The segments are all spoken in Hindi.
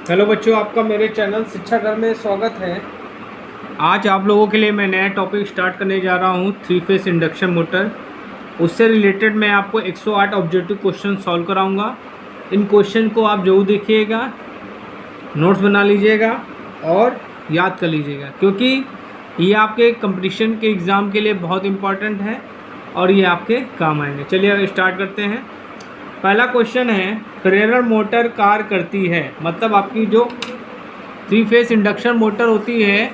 हेलो बच्चों, आपका मेरे चैनल शिक्षा घर में स्वागत है। आज आप लोगों के लिए मैं नया टॉपिक स्टार्ट करने जा रहा हूँ, 3 फेस इंडक्शन मोटर। उससे रिलेटेड मैं आपको 108 ऑब्जेक्टिव क्वेश्चन सॉल्व कराऊंगा। इन क्वेश्चन को आप जरूर देखिएगा, नोट्स बना लीजिएगा और याद कर लीजिएगा, क्योंकि ये आपके कंपटीशन के एग्ज़ाम के लिए बहुत इंपॉर्टेंट है और ये आपके काम आएंगे। चलिए अब स्टार्ट करते हैं। पहला क्वेश्चन है, प्रेरण मोटर कार्य करती है, मतलब आपकी जो 3 फेस इंडक्शन मोटर होती है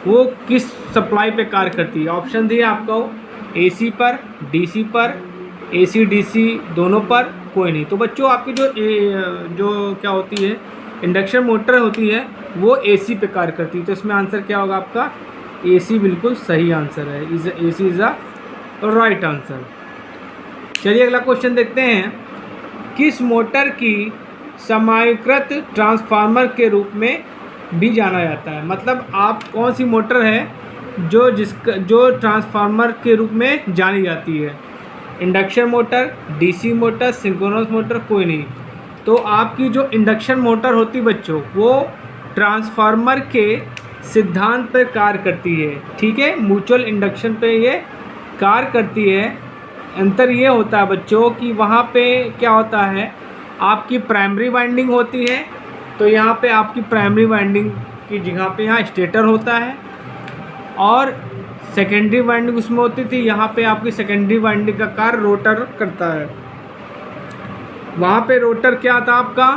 वो किस सप्लाई पे कार्य करती है। ऑप्शन दिए आपको, एसी पर, डीसी पर, एसी डीसी दोनों पर, कोई नहीं। तो बच्चों आपकी जो क्या होती है, इंडक्शन मोटर होती है वो एसी पे कार्य करती है। तो इसमें आंसर क्या होगा आपका, एसी बिल्कुल सही आंसर है। AC is the right answer. चलिए अगला क्वेश्चन देखते हैं। किस मोटर की समायोकृत ट्रांसफार्मर के रूप में भी जाना जाता है, मतलब आप कौन सी मोटर है जो ट्रांसफार्मर के रूप में जानी जाती है। Induction motor, DC motor, synchronous motor, कोई नहीं। तो आपकी जो इंडक्शन मोटर होती बच्चों, वो ट्रांसफार्मर के सिद्धांत पर कार्य करती है। ठीक है, म्यूचुअल इंडक्शन पे ये कार्य करती है। अंतर ये होता है बच्चों कि वहाँ पे क्या होता है, आपकी प्राइमरी वाइंडिंग होती है। तो यहाँ पे आपकी प्राइमरी वाइंडिंग की जगह पे यहाँ स्टेटर होता है, और सेकेंडरी वाइंडिंग उसमें होती थी। यहाँ पे आपकी सेकेंडरी वाइंडिंग का कार्य रोटर करता है। वहाँ पे रोटर क्या था आपका,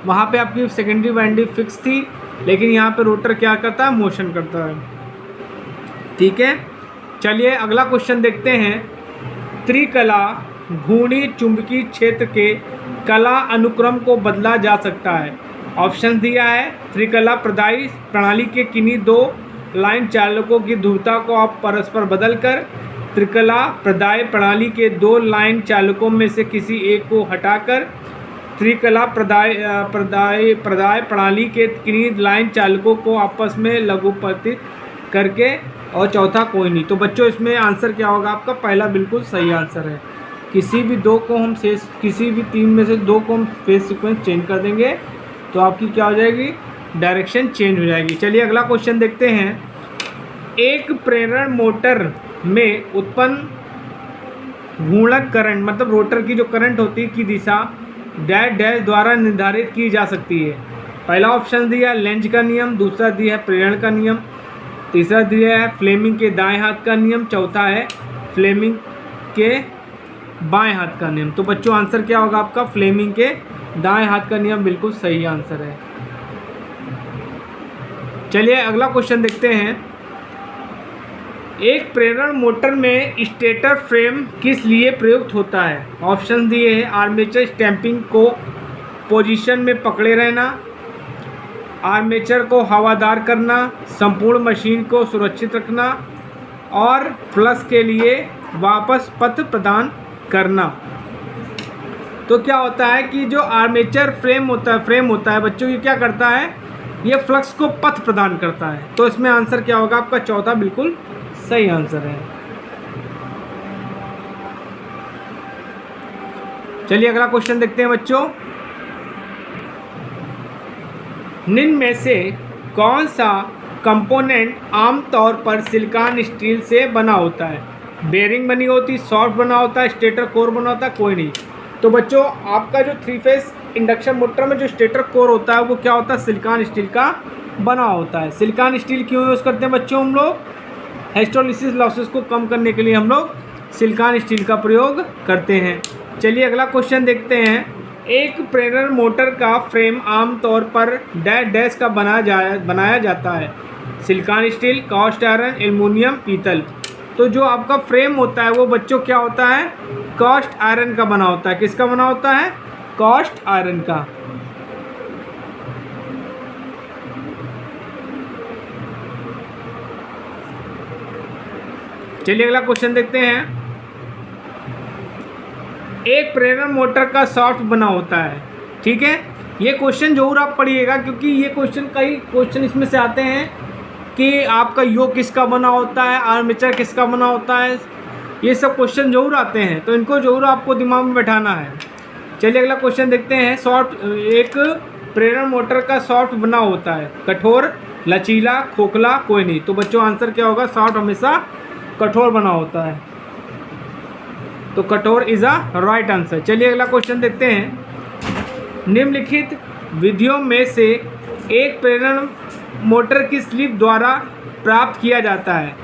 वहाँ पे आपकी सेकेंडरी वाइंडिंग फिक्स थी, लेकिन यहाँ पे रोटर क्या करता है, मोशन करता है। ठीक है, चलिए अगला क्वेश्चन देखते हैं। त्रिकला घूर्णी चुंबकीय क्षेत्र के कला अनुक्रम को बदला जा सकता है। ऑप्शन दिया है, त्रिकला प्रदायी प्रणाली के किन्हीं दो लाइन चालकों की ध्रुवता को आप परस्पर बदलकर त्रिकला प्रदाय प्रणाली के दो लाइन चालकों में से किसी एक को हटाकर त्रिकला प्रदाय प्रणाली के किन्हीं लाइन चालकों को आपस में लघुपतित करके, और चौथा कोई नहीं। तो बच्चों इसमें आंसर क्या होगा आपका, पहला बिल्कुल सही आंसर है। किसी भी किसी भी तीन में से दो को हम फेस सीक्वेंस चेंज कर देंगे तो आपकी क्या हो जाएगी, डायरेक्शन चेंज हो जाएगी। चलिए अगला क्वेश्चन देखते हैं। एक प्रेरण मोटर में उत्पन्न घूर्णक करंट, मतलब रोटर की जो करंट होती है की दिशा डैश डैश द्वारा निर्धारित की जा सकती है। पहला ऑप्शन दिया लेंज का नियम, दूसरा दिया है प्रेरण का नियम, तीसरा दिया है फ्लेमिंग के दाएं हाथ का नियम, चौथा है फ्लेमिंग के बाएं हाथ का नियम। तो बच्चों आंसर क्या होगा आपका, फ्लेमिंग के दाएं हाथ का नियम बिल्कुल सही आंसर है। चलिए अगला क्वेश्चन देखते हैं। एक प्रेरण मोटर में स्टेटर फ्रेम किस लिए प्रयुक्त होता है। ऑप्शन दिए हैं, आर्मेचर स्टैंपिंग को पोजीशन में पकड़े रहना, आर्मेचर को हवादार करना, संपूर्ण मशीन को सुरक्षित रखना, और फ्लक्स के लिए वापस पथ प्रदान करना। तो क्या होता है कि जो आर्मेचर फ्रेम होता है बच्चों, ये क्या करता है, ये फ्लक्स को पथ प्रदान करता है। तो इसमें आंसर क्या होगा आपका, चौथा बिल्कुल सही आंसर है। चलिए अगला क्वेश्चन देखते हैं बच्चों। निम्न में से कौन सा कंपोनेंट आमतौर पर सिलिकॉन स्टील से बना होता है। बेरिंग बनी होती, सॉफ्ट बना होता है, स्टेटर कोर बना होता है, कोई नहीं। तो बच्चों आपका जो 3 फेस इंडक्शन मोटर में जो स्टेटर कोर होता है वो क्या होता है, सिलिकॉन स्टील का बना होता है। सिलिकॉन स्टील क्यों यूज़ करते हैं बच्चों, हम लोग हिस्टोलिसिस लॉसेस को कम करने के लिए हम लोग सिलिकॉन स्टील का प्रयोग करते हैं। चलिए अगला क्वेश्चन देखते हैं। एक प्रेरण मोटर का फ्रेम आमतौर पर डैश डैश का बनाया जाता है। Silicon steel, cast iron, aluminium, पीतल। तो जो आपका फ्रेम होता है वो बच्चों क्या होता है, कास्ट आयरन का बना होता है। किसका बना होता है, कास्ट आयरन का। चलिए अगला क्वेश्चन देखते हैं। एक प्रेरण मोटर का शाफ्ट बना होता है। ठीक है, ये क्वेश्चन जरूर आप पढ़िएगा, क्योंकि ये कई क्वेश्चन इसमें से आते हैं कि आपका योक किसका बना होता है, आर्मेचर किसका बना होता है, ये सब क्वेश्चन जरूर आते हैं। तो इनको जरूर आपको दिमाग में बैठाना है। चलिए अगला क्वेश्चन देखते हैं। एक प्रेरण मोटर का सॉफ्ट बना होता है? कठोर, लचीला, खोखला, कोई नहीं। तो बच्चों आंसर क्या होगा? सॉफ्ट हमेशा कठोर बना होता है, तो कठोर इज अ राइट आंसर। चलिए अगला क्वेश्चन देखते हैं। निम्नलिखित विधियों में से एक प्रेरण मोटर की स्लिप द्वारा प्राप्त किया जाता है।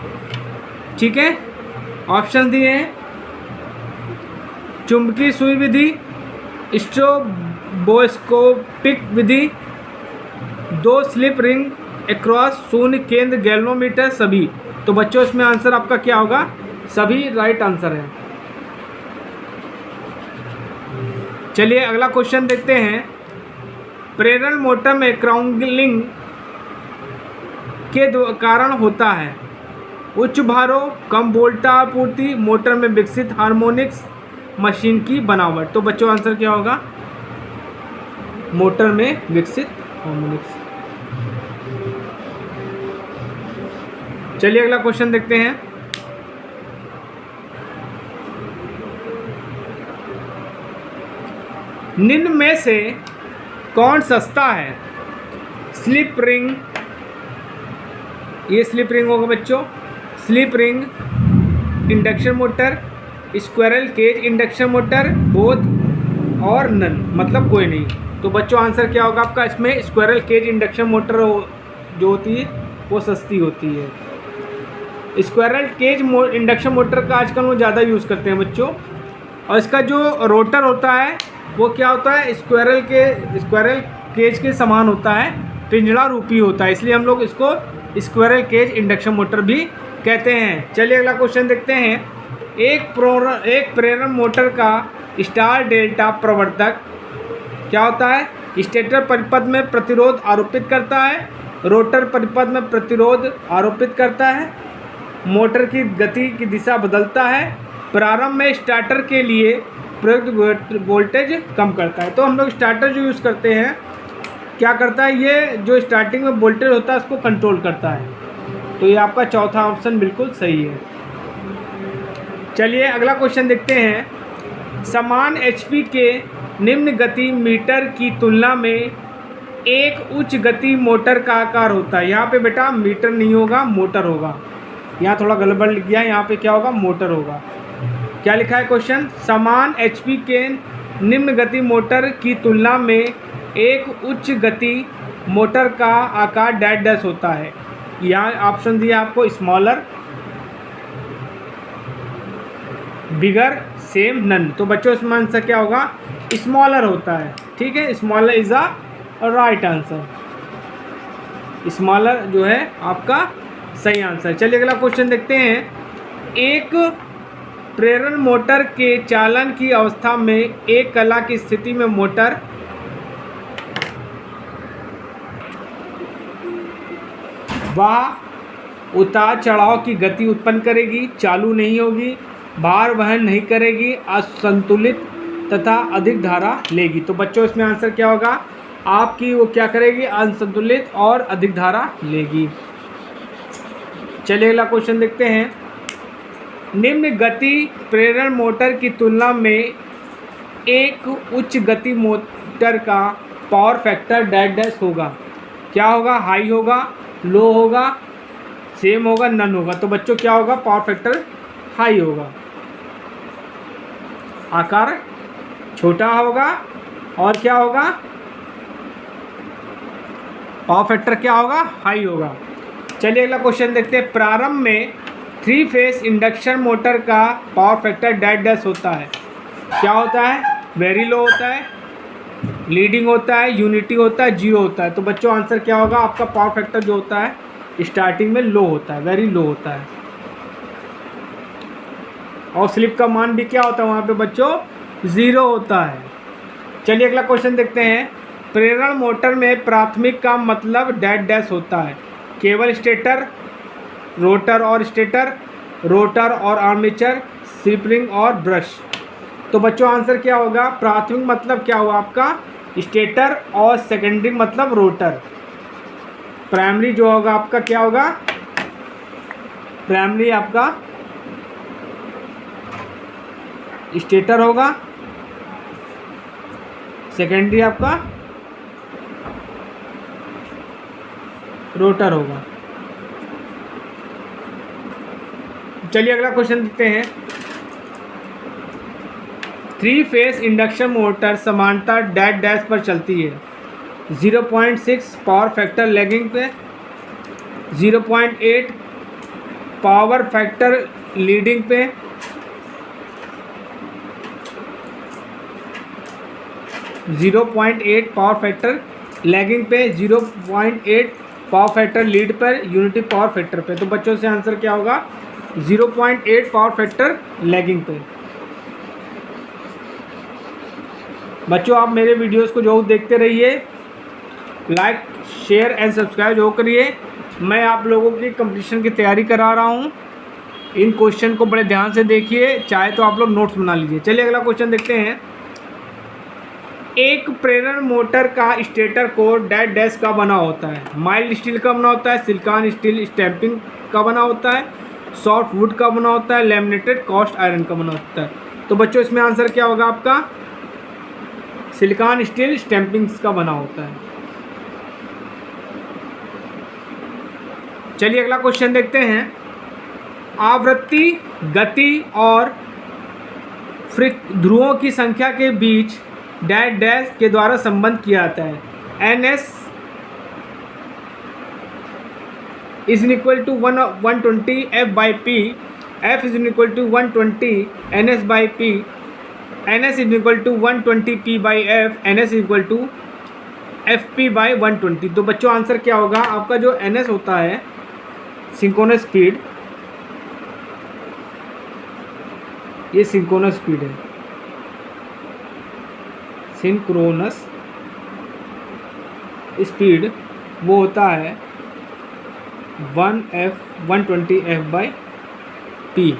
ठीक है, ऑप्शन दिए हैं। चुंबकीय सुई विधि, स्ट्रोबोस्कोपिक विधि, 2 स्लिप रिंग एक्रॉस शून्य केंद्र गैल्वेनोमीटर, सभी। तो बच्चों इसमें आंसर आपका क्या होगा? सभी राइट आंसर है। चलिए अगला क्वेश्चन देखते हैं। प्रेरण मोटर में क्राउंगलिंग के कारण होता है। उच्च भारों, कम वोल्टापूर्ति, मोटर में विकसित हार्मोनिक्स, मशीन की बनावट। तो बच्चों आंसर क्या होगा? मोटर में विकसित हार्मोनिक्स। चलिए अगला क्वेश्चन देखते हैं। निम्न में से कौन सस्ता है? स्लिप रिंग, ये स्लिप रिंग होगा बच्चों। Slip ring induction motor, squirrel cage induction motor, both और नन, मतलब कोई नहीं। तो बच्चों आंसर क्या होगा आपका? इसमें स्क्विरल केज इंडक्शन मोटर जो होती है वो सस्ती होती है। स्क्विरल केज इंडक्शन मोटर का आजकल वो ज़्यादा यूज़ करते हैं बच्चों। और इसका जो रोटर होता है वो क्या होता है? स्क्विरल केज के समान होता है, पिंजड़ा रूपी होता है, इसलिए हम लोग इसको स्क्विरल केज इंडक्शन मोटर भी कहते हैं। चलिए अगला क्वेश्चन देखते हैं। एक प्रेरण मोटर का स्टार डेल्टा प्रवर्धक क्या होता है? स्टेटर परिपथ में प्रतिरोध आरोपित करता है, रोटर परिपथ में प्रतिरोध आरोपित करता है, मोटर की गति की दिशा बदलता है, प्रारंभ में स्टार्टर के लिए प्रयुक्त वोल्टेज कम करता है। तो हम लोग स्टार्टर जो यूज़ करते हैं क्या करता है? ये जो स्टार्टिंग में वोल्टेज होता है उसको कंट्रोल करता है। तो ये आपका चौथा ऑप्शन बिल्कुल सही है। चलिए अगला क्वेश्चन देखते हैं। समान एचपी के निम्न गति मीटर की तुलना में एक उच्च गति मोटर का आकार होता है। यहाँ पे बेटा मीटर नहीं होगा, मोटर होगा। यहाँ थोड़ा गड़बड़ लिख गया, यहाँ पे क्या होगा? मोटर होगा। क्या लिखा है क्वेश्चन? समान एचपी के निम्न गति मोटर की तुलना में एक उच्च गति मोटर का आकार डैश डैश होता है। यहाँ ऑप्शन दिया आपको, स्मॉलर, बिगर, सेम, नन। तो बच्चों इसमें आंसर क्या होगा? स्मॉलर होता है। ठीक है, smaller is a right answer. Smaller जो है आपका सही आंसर। चलिए अगला क्वेश्चन देखते हैं। एक प्रेरण मोटर के चालन की अवस्था में एक कला की स्थिति में मोटर वह उतार चढ़ाव की गति उत्पन्न करेगी, चालू नहीं होगी, भार वहन नहीं करेगी, असंतुलित तथा अधिक धारा लेगी। तो बच्चों इसमें आंसर क्या होगा आपकी? वो क्या करेगी? असंतुलित और अधिक धारा लेगी। चलिए अगला क्वेश्चन देखते हैं। निम्न गति प्रेरण मोटर की तुलना में एक उच्च गति मोटर का पावर फैक्टर डैश डैश होगा। क्या होगा? हाई होगा, लो होगा, सेम होगा, नन होगा। तो बच्चों क्या होगा? पावर फैक्टर हाई होगा, आकार छोटा होगा, और क्या होगा? पावर फैक्टर क्या होगा? हाई होगा। चलिए अगला क्वेश्चन देखते हैं। प्रारंभ में 3 फेस इंडक्शन मोटर का पावर फैक्टर डैश डैश होता है। क्या होता है? वेरी लो होता है, लीडिंग होता है, यूनिटी होता है, जीरो होता है। तो बच्चों आंसर क्या होगा आपका? पावर फैक्टर जो होता है स्टार्टिंग में लो होता है, वेरी लो होता है। और स्लिप का मान भी क्या होता है वहाँ पे बच्चों? 0 होता है। चलिए अगला क्वेश्चन देखते हैं। प्रेरण मोटर में प्राथमिक का मतलब डैश डैश होता है। केवल स्टेटर, रोटर और स्टेटर, रोटर और आर्मेचर, स्लिप रिंग और ब्रश। तो बच्चों आंसर क्या होगा? प्राथमिक मतलब क्या हुआ आपका? स्टेटर, और सेकेंडरी मतलब रोटर। प्राइमरी जो होगा आपका क्या होगा? प्राइमरी आपका स्टेटर होगा, सेकेंडरी आपका रोटर होगा। चलिए अगला क्वेश्चन देखते हैं। 3 फेस इंडक्शन मोटर समानता डैश डैश पर चलती है। 0.6 पावर फैक्टर लैगिंग पे, 0.8 पावर फैक्टर लीडिंग पे, 0.8 पावर फैक्टर लैगिंग पे, 0.8 पावर फैक्टर लीड पर, यूनिटी पावर फैक्टर पे। तो बच्चों से आंसर क्या होगा? 0.8 पावर फैक्टर लैगिंग पे। बच्चों आप मेरे वीडियोस को जो देखते रहिए, लाइक शेयर एंड सब्सक्राइब जो करिए। मैं आप लोगों की कंपटीशन की तैयारी करा रहा हूँ। इन क्वेश्चन को बड़े ध्यान से देखिए, चाहे तो आप लोग नोट्स बना लीजिए। चलिए अगला क्वेश्चन देखते हैं। एक प्रेरण मोटर का स्टेटर कोर डैश डैश का बना होता है। माइल्ड स्टील का बना होता है, सिलिकॉन स्टील स्टैंपिंग का बना होता है, सॉफ्ट वुड का बना होता है, लैमिनेटेड कास्ट आयरन का बना होता है। तो बच्चों इसमें आंसर क्या होगा आपका? सिलिकॉन स्टील स्टैंपिंग्स का बना होता है। चलिए अगला क्वेश्चन देखते हैं। आवृत्ति, गति और ध्रुवों की संख्या के बीच डैश डैश के द्वारा संबंध किया जाता है। NS is equal to 120 F/P, F is equal to 120 NS/P, NS is equal to 120 P/F, NS is equal to FP/120। तो बच्चों आंसर क्या होगा आपका? जो NS होता है सिंक्रोनस स्पीड, ये सिंक्रोनस स्पीड है, सिंक्रोनस स्पीड वो होता है 120 F/P।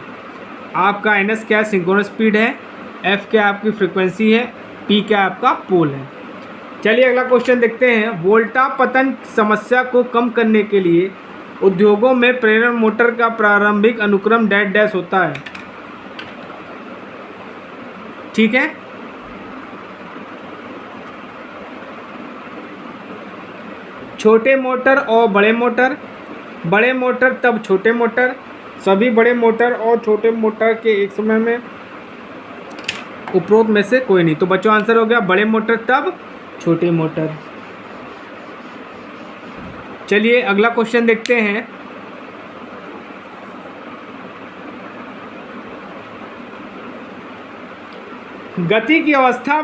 आपका NS क्या सिंक्रोनस स्पीड है, F क्या आपकी फ्रीक्वेंसी है, P क्या आपका पोल है। चलिए अगला क्वेश्चन देखते हैं। वोल्टा पतन समस्या को कम करने के लिए उद्योगों में प्रेरण मोटर का प्रारंभिक अनुक्रम डैश डैश होता है। ठीक है, छोटे मोटर और बड़े मोटर, बड़े मोटर तब छोटे मोटर, सभी बड़े मोटर और छोटे मोटर के एक समय में, उपरोक्त में से कोई नहीं। तो बच्चों आंसर हो गया बड़े मोटर तब छोटे मोटर। चलिए अगला क्वेश्चन देखते हैं। गति की अवस्था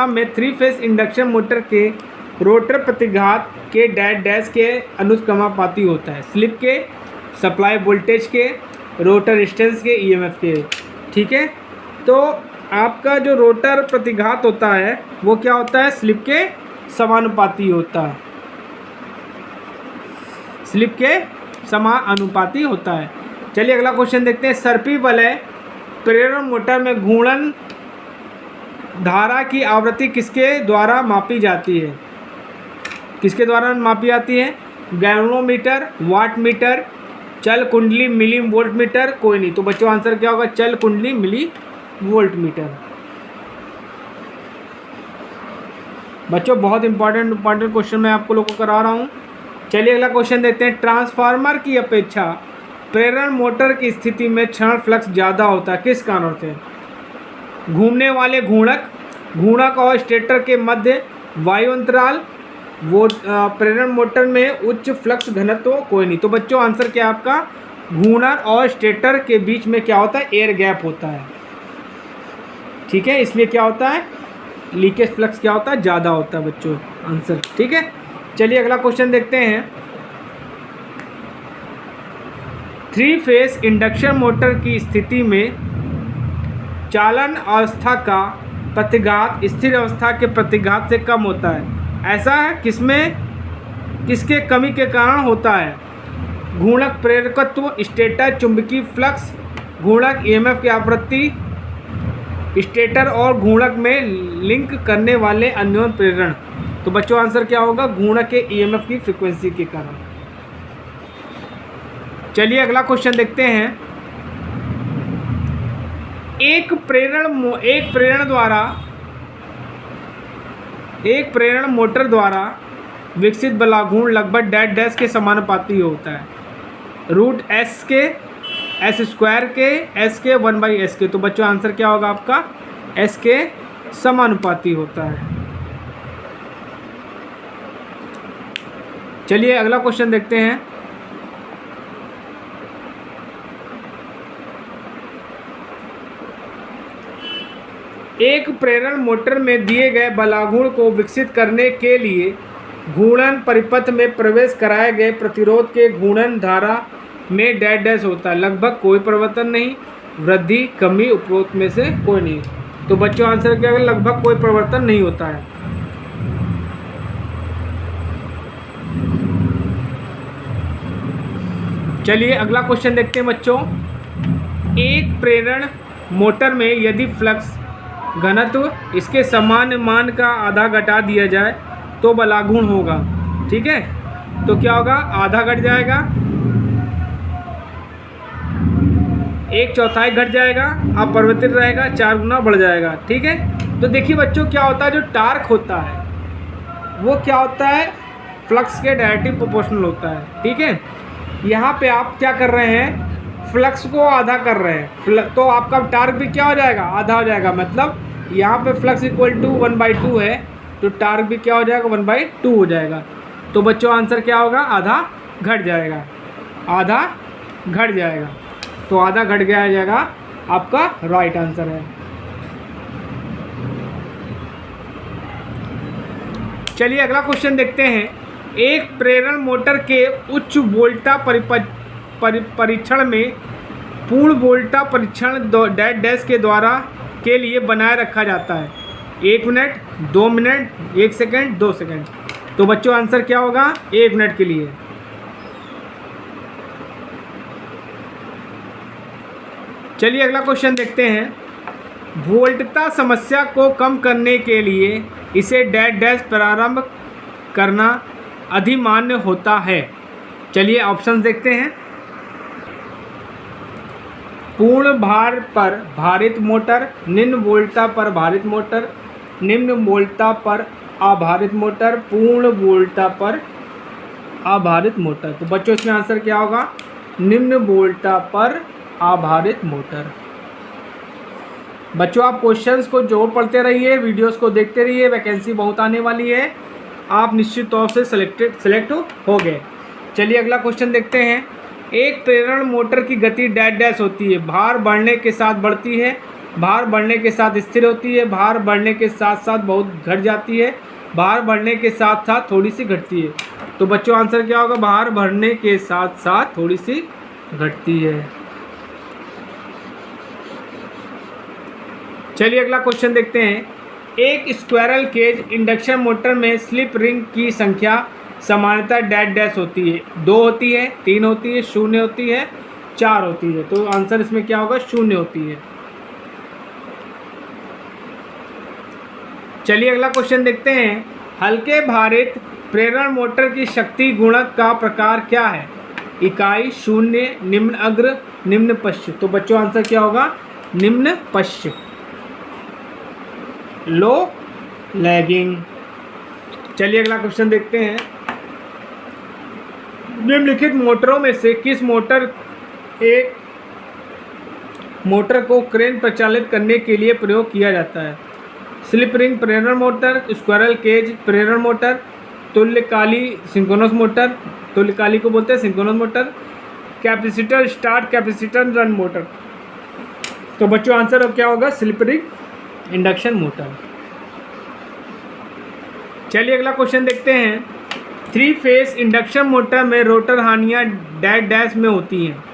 में थ्री फेस इंडक्शन मोटर के रोटर प्रतिघात के डैश डैश के अनुक्रमानुपाती होता है। स्लिप के, सप्लाई वोल्टेज के, रोटर रेजिस्टेंस के, ईएमएफ के। ठीक है, तो आपका जो रोटर प्रतिघात होता है वो क्या होता है? स्लिप के समानुपाती होता है, स्लिप के समानुपाती होता है। चलिए अगला क्वेश्चन देखते हैं। सर्पी वलय प्रेरण मोटर में घूर्णन धारा की आवृत्ति किसके द्वारा मापी जाती है? किसके द्वारा मापी जाती है? गैल्वेनोमीटर, वाट मीटर, चल कुंडली, मिली वोल्ट मीटर, कोई नहीं। तो बच्चों आंसर क्या होगा? चल कुंडली मिली वोल्ट मीटर। बच्चों बहुत इंपॉर्टेंट क्वेश्चन मैं आपको लोगों को करा रहा हूँ। चलिए अगला क्वेश्चन देखते हैं। ट्रांसफार्मर की अपेक्षा प्रेरण मोटर की स्थिति में क्षण फ्लक्स ज़्यादा होता है, किस कारण से? घूमने वाले घूर्णक और स्टेटर के मध्य वायु अंतराल, वो प्रेरण मोटर में उच्च फ्लक्स घनत्व, कोई नहीं। तो बच्चों आंसर क्या है आपका? घूर्णक और स्टेटर के बीच में क्या होता है? एयर गैप होता है। ठीक है, इसलिए क्या होता है? लीकेज फ्लक्स क्या होता है? ज़्यादा होता है बच्चों आंसर। ठीक है, चलिए अगला क्वेश्चन देखते हैं। 3 फेस इंडक्शन मोटर की स्थिति में चालन अवस्था का प्रतिघात स्थिर अवस्था के प्रतिघात से कम होता है। ऐसा है किसमें, किसके कमी के कारण होता है? घूर्णक प्रेरकत्व, स्टेटर चुंबकीय फ्लक्स, घूर्णक ईएमएफ की आवृत्ति, स्टेटर और घूर्णक में लिंक करने वाले अन्योन्य प्रेरण। तो बच्चों आंसर क्या होगा? घूर्णक के ईएमएफ की फ्रीक्वेंसी के कारण। चलिए अगला क्वेश्चन देखते हैं। एक प्रेरण द्वारा एक प्रेरण मोटर द्वारा विकसित बलागुण लगभग डैश डैश के समानुपाती होता है, रूट एस के, एस स्क्वायर के, एस के 1/s के। तो बच्चों आंसर क्या होगा आपका, एस के समानुपाती होता है। चलिए अगला क्वेश्चन देखते हैं। एक प्रेरण मोटर में दिए गए बलागुण को विकसित करने के लिए घूर्णन परिपथ में प्रवेश कराए गए प्रतिरोध के घूर्णन धारा में डैश डैश होता है, लगभग कोई परिवर्तन नहीं, वृद्धि कमी उपरोक्त में से कोई नहीं। तो बच्चों आंसर क्या होगा, लगभग कोई परिवर्तन नहीं होता है। चलिए अगला क्वेश्चन देखते हैं बच्चों। एक प्रेरण मोटर में यदि फ्लक्स घनत्व इसके सामान्य मान का आधा घटा दिया जाए तो बलागुण होगा। ठीक है, तो क्या होगा, आधा घट जाएगा, 1/4 घट जाएगा, अपरिवर्तित रहेगा, 4 गुना बढ़ जाएगा। ठीक है, तो देखिए बच्चों क्या होता है, जो टार्क होता है वो क्या होता है, फ्लक्स के डायरेक्टली प्रोपोर्शनल होता है। ठीक है, यहाँ पे आप क्या कर रहे हैं, फ्लक्स को आधा कर रहे हैं, तो आपका टार्क भी क्या हो जाएगा, आधा हो जाएगा। मतलब यहाँ पे फ्लक्स इक्वल टू 1/2 है, तो टार्क भी क्या हो जाएगा, 1/2 हो जाएगा। तो बच्चों आंसर क्या होगा, आधा घट जाएगा, आधा घट जाएगा। तो आधा घट गया जाएगा आपका राइट आंसर है। चलिए अगला क्वेश्चन देखते हैं। एक प्रेरण मोटर के उच्च वोल्टा परीक्षण में पूर्ण वोल्टा परीक्षण डैश डैश के द्वारा के लिए बनाए रखा जाता है 1 मिनट, 2 मिनट, 1 सेकंड, 2 सेकंड। तो बच्चों आंसर क्या होगा, 1 मिनट के लिए। चलिए अगला क्वेश्चन देखते हैं। वोल्टता समस्या को कम करने के लिए इसे डैश डैश प्रारंभ करना अधिमान्य होता है। चलिए ऑप्शन देखते हैं। पूर्ण भार पर भारित मोटर, निम्न वोल्टता पर भारित मोटर, निम्न वोल्टता पर आभारित मोटर, पूर्ण वोल्टता पर आभारित मोटर। तो बच्चों इसमें आंसर क्या होगा, निम्न वोल्टता पर आभारित मोटर। बच्चों आप क्वेश्चंस को जो पढ़ते रहिए, वीडियोस को देखते रहिए, वैकेंसी बहुत आने वाली है, आप निश्चित तौर से सेलेक्ट हो गए। चलिए अगला क्वेश्चन देखते हैं। एक प्रेरण मोटर की गति डैश डैश होती है, भार बढ़ने के साथ बढ़ती है, भार बढ़ने के साथ स्थिर होती है, भार बढ़ने के साथ साथ बहुत घट जाती है, भार बढ़ने के साथ साथ थोड़ी सी घटती है। तो बच्चों आंसर क्या होगा, भार बढ़ने के साथ साथ थोड़ी सी घटती है। चलिए अगला क्वेश्चन देखते हैं। एक स्क्वायरल केज इंडक्शन मोटर में स्लिप रिंग की संख्या सामान्यतः डैश डैश होती है, 2 होती है, 3 होती है, 0 होती है, 4 होती है। तो आंसर इसमें क्या होगा, 0 होती है। चलिए अगला क्वेश्चन देखते हैं। हल्के भारित प्रेरण मोटर की शक्ति गुणक का प्रकार क्या है, इकाई, 0, निम्न अग्र, निम्न पश्च। तो बच्चों आंसर क्या होगा, निम्न पश्च, लो लैगिंग। चलिए अगला क्वेश्चन देखते हैं। निम्नलिखित मोटरों में से किस मोटर को क्रेन प्रचालित करने के लिए प्रयोग किया जाता है, स्लिप रिंग प्रेरण मोटर, स्क्वायरल केज प्रेरण मोटर, तुल्यकाली सिंक्रोनस मोटर, तुल्यकाली को बोलते हैं synchronous motor, capacitor start capacitor run motor. तो बच्चों आंसर क्या होगा, स्लिप रिंग इंडक्शन मोटर। चलिए अगला क्वेश्चन देखते हैं। 3 फेस इंडक्शन मोटर में रोटर हानियाँ डैश डैश में होती हैं,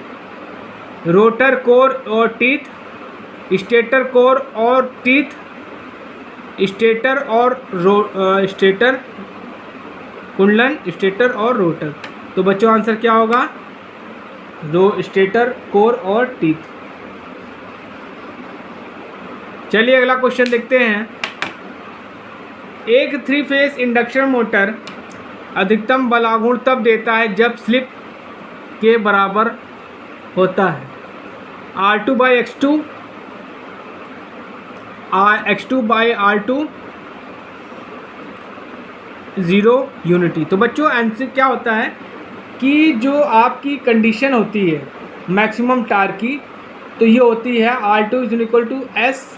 रोटर कोर और टीथ, स्टेटर कोर और टीथ, स्टेटर और स्टेटर कुंडलन, स्टेटर और रोटर। तो बच्चों आंसर क्या होगा, स्टेटर कोर और टीथ। चलिए अगला क्वेश्चन देखते हैं। एक 3 फेस इंडक्शन मोटर अधिकतम बलागुण तब देता है जब स्लिप के बराबर होता है R2/X2, X2/R2, ज़ीरो यूनिटी। तो बच्चों आंसर क्या होता है कि जो आपकी कंडीशन होती है मैक्सिमम टार्क की, तो ये होती है R2 is equal to S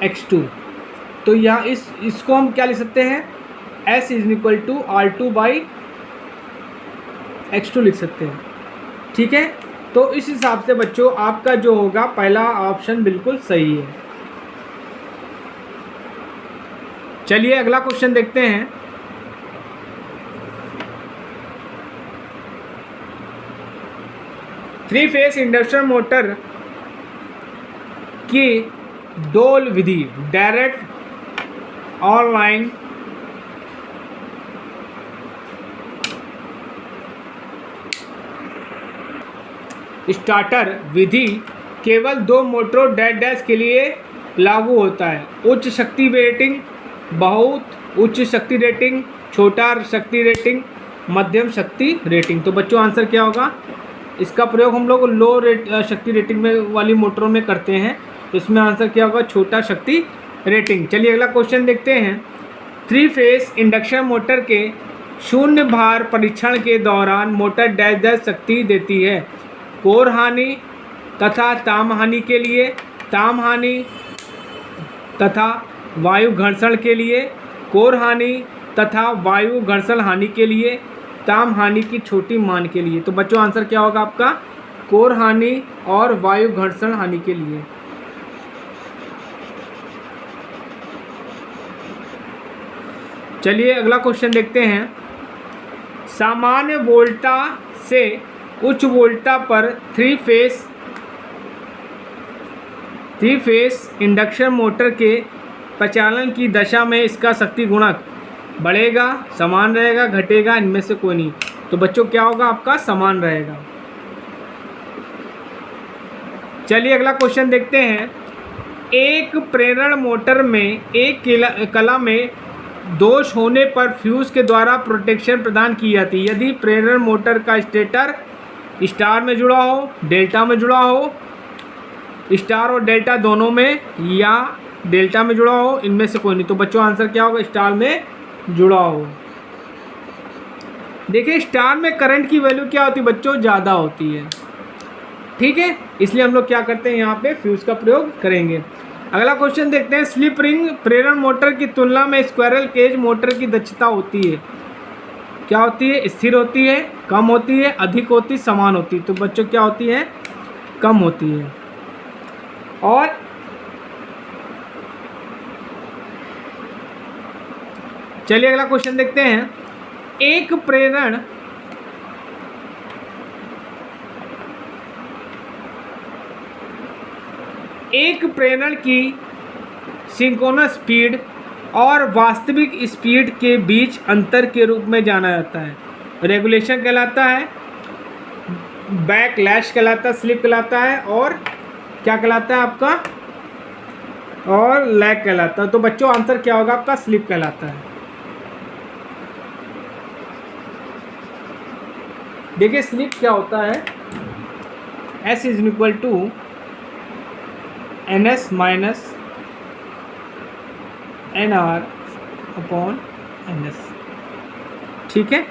x2। तो यहाँ इसको हम क्या लिख सकते हैं, S is equal to R2 by x2 लिख सकते हैं। ठीक है, तो इस हिसाब से बच्चों आपका जो होगा पहला ऑप्शन बिल्कुल सही है। चलिए अगला क्वेश्चन देखते हैं। थ्री फेस इंडक्शन मोटर की डोल विधि, डायरेक्ट ऑनलाइन स्टार्टर विधि केवल दो मोटरों डैश डैश के लिए लागू होता है। उच्च शक्ति रेटिंग, बहुत उच्च शक्ति रेटिंग, छोटा शक्ति रेटिंग, मध्यम शक्ति रेटिंग। तो बच्चों आंसर क्या होगा, इसका प्रयोग हम लोग लो शक्ति रेटिंग में वाली मोटरों में करते हैं। तो इसमें आंसर क्या होगा, छोटा शक्ति रेटिंग। चलिए अगला क्वेश्चन देखते हैं। थ्री फेस इंडक्शन मोटर के शून्य भार परीक्षण के दौरान मोटर डैश डैश शक्ति देती है। कोर हानि तथा ताम हानि के लिए, ताम हानि तथा वायु घर्षण के लिए, कोर हानि तथा वायु घर्षण हानि के लिए, ताम हानि की छोटी मान के लिए। तो बच्चों आंसर क्या होगा आपका, कोर हानि और वायु घर्षण हानि के लिए। चलिए अगला क्वेश्चन देखते हैं। सामान्य वोल्टा से उच्च वोल्टा पर थ्री फेस इंडक्शन मोटर के प्रचालन की दशा में इसका शक्ति गुणक बढ़ेगा, समान रहेगा, घटेगा, इनमें से कोई नहीं। तो बच्चों क्या होगा आपका, समान रहेगा। चलिए अगला क्वेश्चन देखते हैं। एक प्रेरण मोटर में एक कला में दोष होने पर फ्यूज के द्वारा प्रोटेक्शन प्रदान की जाती है। यदि प्रेरण मोटर का स्टेटर स्टार में जुड़ा हो, डेल्टा में जुड़ा हो, स्टार और डेल्टा दोनों में, या डेल्टा में जुड़ा हो, इनमें से कोई नहीं। तो बच्चों आंसर क्या होगा, स्टार में जुड़ा हो। देखिए स्टार में करंट की वैल्यू क्या होती है बच्चों, ज़्यादा होती है। ठीक है, इसलिए हम लोग क्या करते हैं, यहाँ पे फ्यूज का प्रयोग करेंगे। अगला क्वेश्चन देखते हैं। स्लिप रिंग प्रेरण मोटर की तुलना में स्क्वायरल केज मोटर की दक्षता होती है, क्या होती है, स्थिर होती है, कम होती है, अधिक होती, समान होती है। तो बच्चों क्या होती है, कम होती है। और चलिए अगला क्वेश्चन देखते हैं। एक प्रेरण की सिंक्रोनस स्पीड और वास्तविक स्पीड के बीच अंतर के रूप में जाना जाता है। रेगुलेशन कहलाता है, बैकलैश कहलाता है, स्लिप कहलाता है, और क्या कहलाता है आपका, और लैग कहलाता है। तो बच्चों आंसर क्या होगा आपका, स्लिप कहलाता है। देखिए स्लिप क्या होता है, S is equal to NS minus NR upon NS। ठीक है,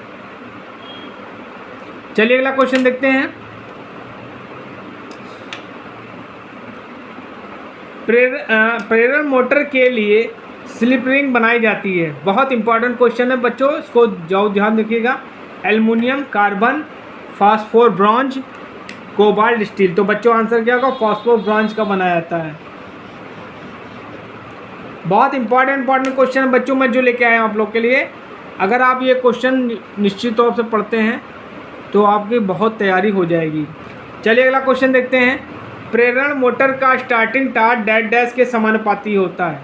चलिए अगला क्वेश्चन देखते हैं। प्रेरण मोटर के लिए स्लिप रिंग बनाई जाती है। बहुत इंपॉर्टेंट क्वेश्चन है बच्चों, इसको जाओ ध्यान रखिएगा। Aluminium, carbon, phosphor, bronze, cobalt, steel. तो बच्चों आंसर क्या होगा, फास्फोर ब्रॉन्ज का बनाया जाता है। बहुत इंपॉर्टेंट क्वेश्चन है बच्चों, मैं जो लेके आया हूँ आप लोग के लिए। अगर आप ये क्वेश्चन निश्चित तौर से पढ़ते हैं तो आपकी बहुत तैयारी हो जाएगी। चलिए अगला क्वेश्चन देखते हैं। प्रेरण मोटर का स्टार्टिंग टार्क डैश डैश के समानुपाती होता है।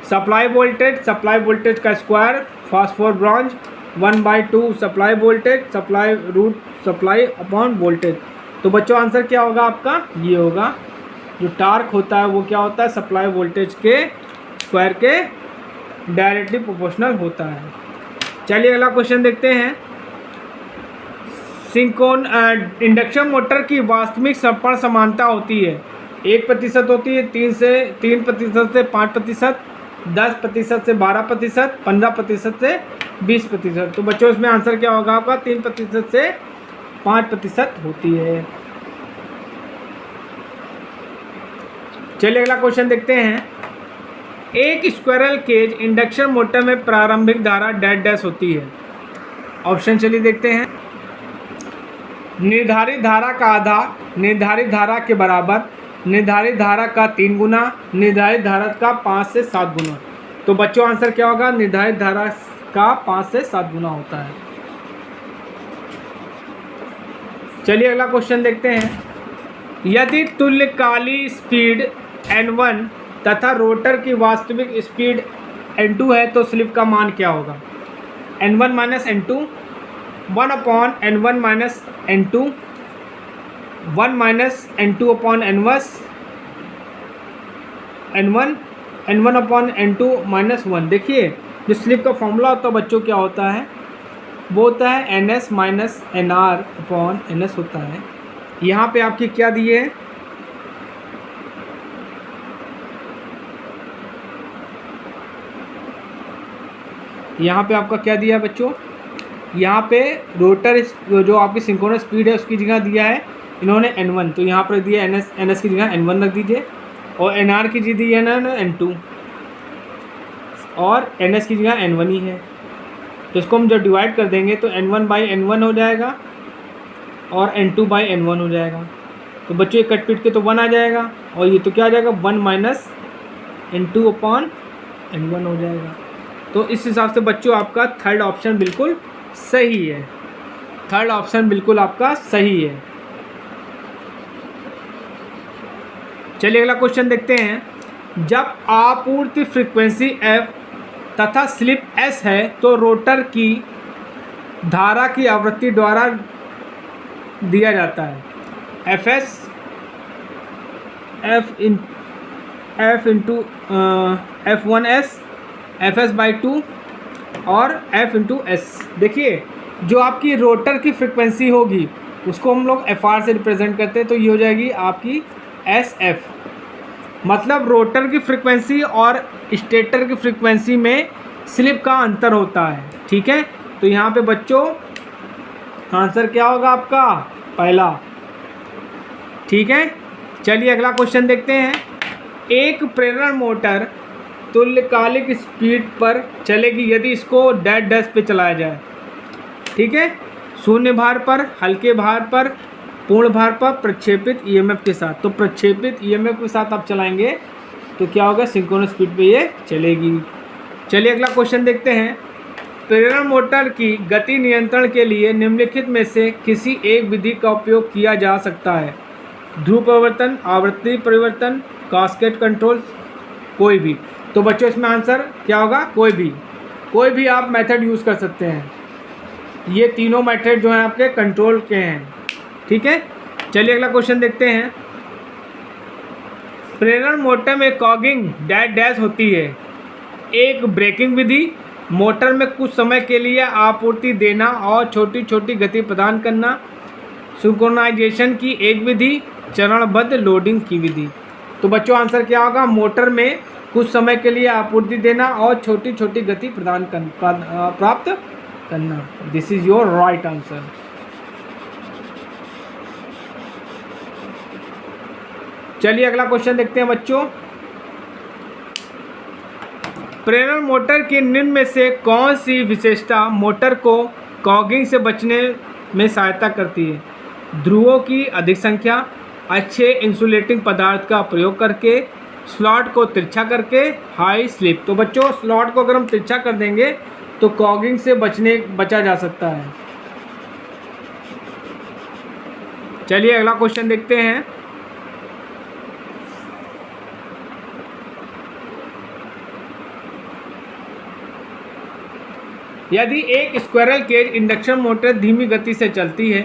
सप्लाई वोल्टेज का square, phosphor bronze 1/2 supply voltage, supply upon voltage. तो बच्चों आंसर क्या होगा आपका, ये होगा। जो टार्क होता है वो क्या होता है, सप्लाई वोल्टेज के स्क्वायर के डायरेक्टली प्रोपोर्शनल होता है। चलिए अगला क्वेश्चन देखते हैं। इंडक्शन मोटर की वास्तविक संपर्ण समानता होती है 1% होती है, 3% से 5%, 10% से 12%, 15% से 20%। तो बच्चों इसमें आंसर क्या होगा आपका? 3% से 5% होती है। चलिए अगला क्वेश्चन देखते हैं। एक स्क्विरल केज इंडक्शन मोटर में प्रारंभिक धारा डैश डैश होती है। ऑप्शन चलिए देखते हैं। निर्धारित धारा का आधा, निर्धारित धारा के बराबर, निर्धारित धारा का 3 गुना, निर्धारित धारा का 5 से 7 गुना। तो बच्चों आंसर क्या होगा? निर्धारित धारा का 5 से 7 गुना होता है। चलिए अगला क्वेश्चन देखते हैं। यदि तुल्यकाली स्पीड n1 तथा रोटर की वास्तविक स्पीड n2 है तो स्लिप का मान क्या होगा? n1 minus n2, 1/n1 minus n2, 1 minus n2 upon n1, n1 upon n2 minus 1। देखिए जो स्लिप का फॉर्मूला होता है बच्चों क्या होता है? वो होता है ns minus nr upon ns होता है। यहाँ पे आपकी क्या दिए है? यहाँ पे आपका क्या दिया है बच्चों? यहाँ पे रोटर जो आपकी सिंक्रोनस स्पीड है उसकी जगह दिया है इन्होंने n1, तो यहाँ पर दिया ns की जगह n1 रख दीजिए, और nr की जगह दिया है ना n2, और ns की जगह n1 ही है। तो इसको हम जब डिवाइड कर देंगे तो n1/n1 हो जाएगा और n2/n1 हो जाएगा। तो बच्चों ये कट पीट के तो 1 आ जाएगा, और ये तो क्या आ जाएगा? 1 माइनस n2 अपॉन n1 हो जाएगा। तो इस हिसाब से बच्चों आपका थर्ड ऑप्शन बिल्कुल सही है। थर्ड ऑप्शन बिल्कुल आपका सही है। चलिए अगला क्वेश्चन देखते हैं। जब आपूर्ति फ्रीक्वेंसी f तथा स्लिप s है तो रोटर की धारा की आवृत्ति द्वारा दिया जाता है fs f into f1s fs/2 और f इंटू एस। देखिए जो आपकी रोटर की फ्रिक्वेंसी होगी उसको हम लोग fr से रिप्रेजेंट करते हैं, तो ये हो जाएगी आपकी sf। मतलब रोटर की फ्रिक्वेंसी और स्टेटर की फ्रिक्वेंसी में स्लिप का अंतर होता है। ठीक है, तो यहाँ पे बच्चों आंसर क्या होगा आपका? पहला। ठीक है, चलिए अगला क्वेश्चन देखते हैं। एक प्रेरण मोटर तुल्यकालिक स्पीड पर चलेगी यदि इसको डैश डैश पे चलाया जाए। ठीक है, शून्य भार पर, हल्के भार पर, पूर्ण भार पर, प्रक्षेपित ईएमएफ के साथ। तो प्रक्षेपित ईएमएफ के साथ आप चलाएंगे तो क्या होगा? सिंक्रोनस स्पीड पे ये चलेगी। चलिए अगला क्वेश्चन देखते हैं। प्रेरण मोटर की गति नियंत्रण के लिए निम्नलिखित में से किसी एक विधि का उपयोग किया जा सकता है? ध्रुव परिवर्तन, आवृत्ति परिवर्तन, कास्केड कंट्रोल, कोई भी। तो बच्चों इसमें आंसर क्या होगा? कोई भी आप मेथड यूज़ कर सकते हैं। ये तीनों मेथड जो हैं आपके कंट्रोल के हैं। ठीक है, चलिए अगला क्वेश्चन देखते हैं। प्रेरण मोटर में कॉगिंग डैश डैश होती है। एक ब्रेकिंग विधि, मोटर में कुछ समय के लिए आपूर्ति देना और छोटी छोटी गति प्रदान करना, सिंक्रोनाइजेशन की एक विधि, चरणबद्ध लोडिंग की विधि। तो बच्चों आंसर क्या होगा? मोटर में कुछ समय के लिए आपूर्ति देना और छोटी छोटी गति प्रदान प्राप्त करना। This is your right answer. चलिए अगला क्वेश्चन देखते हैं बच्चों। प्रेरण मोटर की निम्न में से कौन सी विशेषता मोटर को कॉगिंग से बचने में सहायता करती है? ध्रुवों की अधिक संख्या, अच्छे इंसुलेटिंग पदार्थ का प्रयोग करके, स्लॉट को तिरछा करके, हाई स्लिप। तो बच्चों स्लॉट को अगर हम तिरछा कर देंगे तो कॉगिंग से बचा जा सकता है। चलिए अगला क्वेश्चन देखते हैं। यदि एक स्क्विरल केज इंडक्शन मोटर धीमी गति से चलती है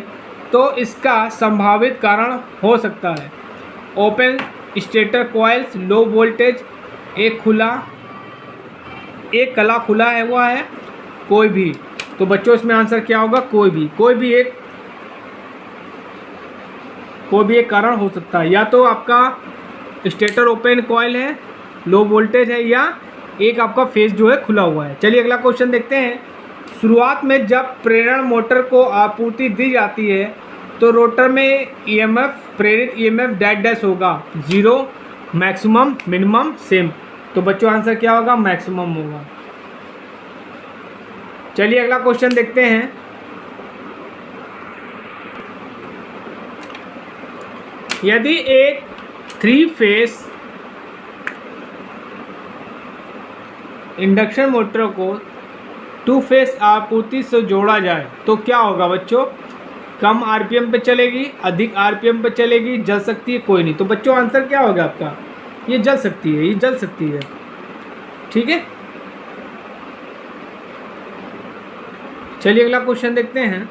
तो इसका संभावित कारण हो सकता है open stator coils, low voltage, एक कला खुला है हुआ है, कोई भी। तो बच्चों इसमें आंसर क्या होगा? कोई भी एक कारण हो सकता है। या तो आपका स्टेटर ओपन कॉइल है, लो वोल्टेज है, या एक आपका फेस जो है खुला हुआ है। चलिए अगला क्वेश्चन देखते हैं। शुरुआत में जब प्रेरण मोटर को आपूर्ति दी जाती है तो रोटर में ईएमएफ, प्रेरित ईएमएफ डैश डैश होगा, 0, मैक्सिमम, मिनिमम, सेम। तो बच्चों आंसर क्या होगा? मैक्सिमम होगा। चलिए अगला क्वेश्चन देखते हैं। यदि एक 3 फेस इंडक्शन मोटर को 2 फेस आपूर्ति से जोड़ा जाए तो क्या होगा बच्चों? कम आरपीएम पे चलेगी, अधिक आरपीएम पे चलेगी, जल सकती है, कोई नहीं। तो बच्चों आंसर क्या होगा आपका? ये जल सकती है, ये जल सकती है। ठीक है, चलिए अगला क्वेश्चन देखते हैं।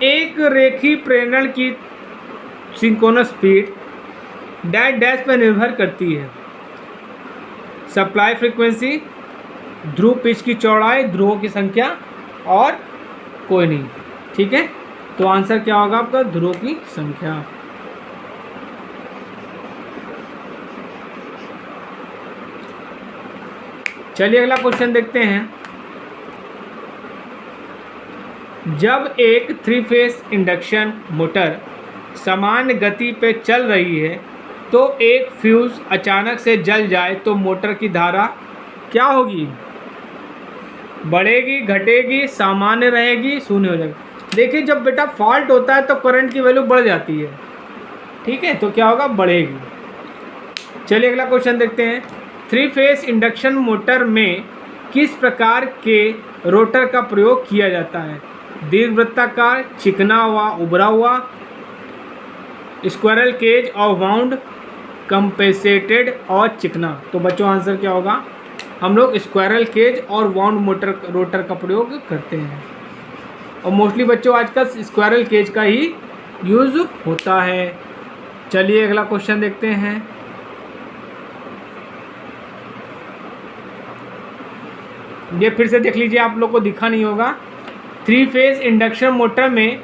एक रेखीय प्रेरण की सिंक्रोनस स्पीड डैश डैश पर निर्भर करती है। सप्लाई फ्रीक्वेंसी, ध्रुव पिच की चौड़ाई, ध्रुवों की संख्या और कोई नहीं। ठीक है, तो आंसर क्या होगा आपका? ध्रुवों की संख्या। चलिए अगला क्वेश्चन देखते हैं। जब एक 3 फेस इंडक्शन मोटर समान गति पे चल रही है तो एक फ्यूज अचानक से जल जाए तो मोटर की धारा क्या होगी? बढ़ेगी, घटेगी, सामान्य रहेगी, शून्य हो जाएगी। देखिए जब बेटा फॉल्ट होता है तो करंट की वैल्यू बढ़ जाती है। ठीक है, तो क्या होगा? बढ़ेगी। चलिए अगला क्वेश्चन देखते हैं। 3 फेस इंडक्शन मोटर में किस प्रकार के रोटर का प्रयोग किया जाता है? दीर्घवृत्ताकार, चिकना हुआ, उभरा हुआ, स्क्वायरल केज और वाउंड, कंपेसेटेड और चिकना। तो बच्चों आंसर क्या होगा? हम लोग स्क्वायरल केज और वाउंड मोटर रोटर का प्रयोग करते हैं और मोस्टली बच्चों आजकल स्क्वायरल केज का ही यूज़ होता है। चलिए अगला क्वेश्चन देखते हैं। ये फिर से देख लीजिए, आप लोग को दिखा नहीं होगा। 3 फेस इंडक्शन मोटर में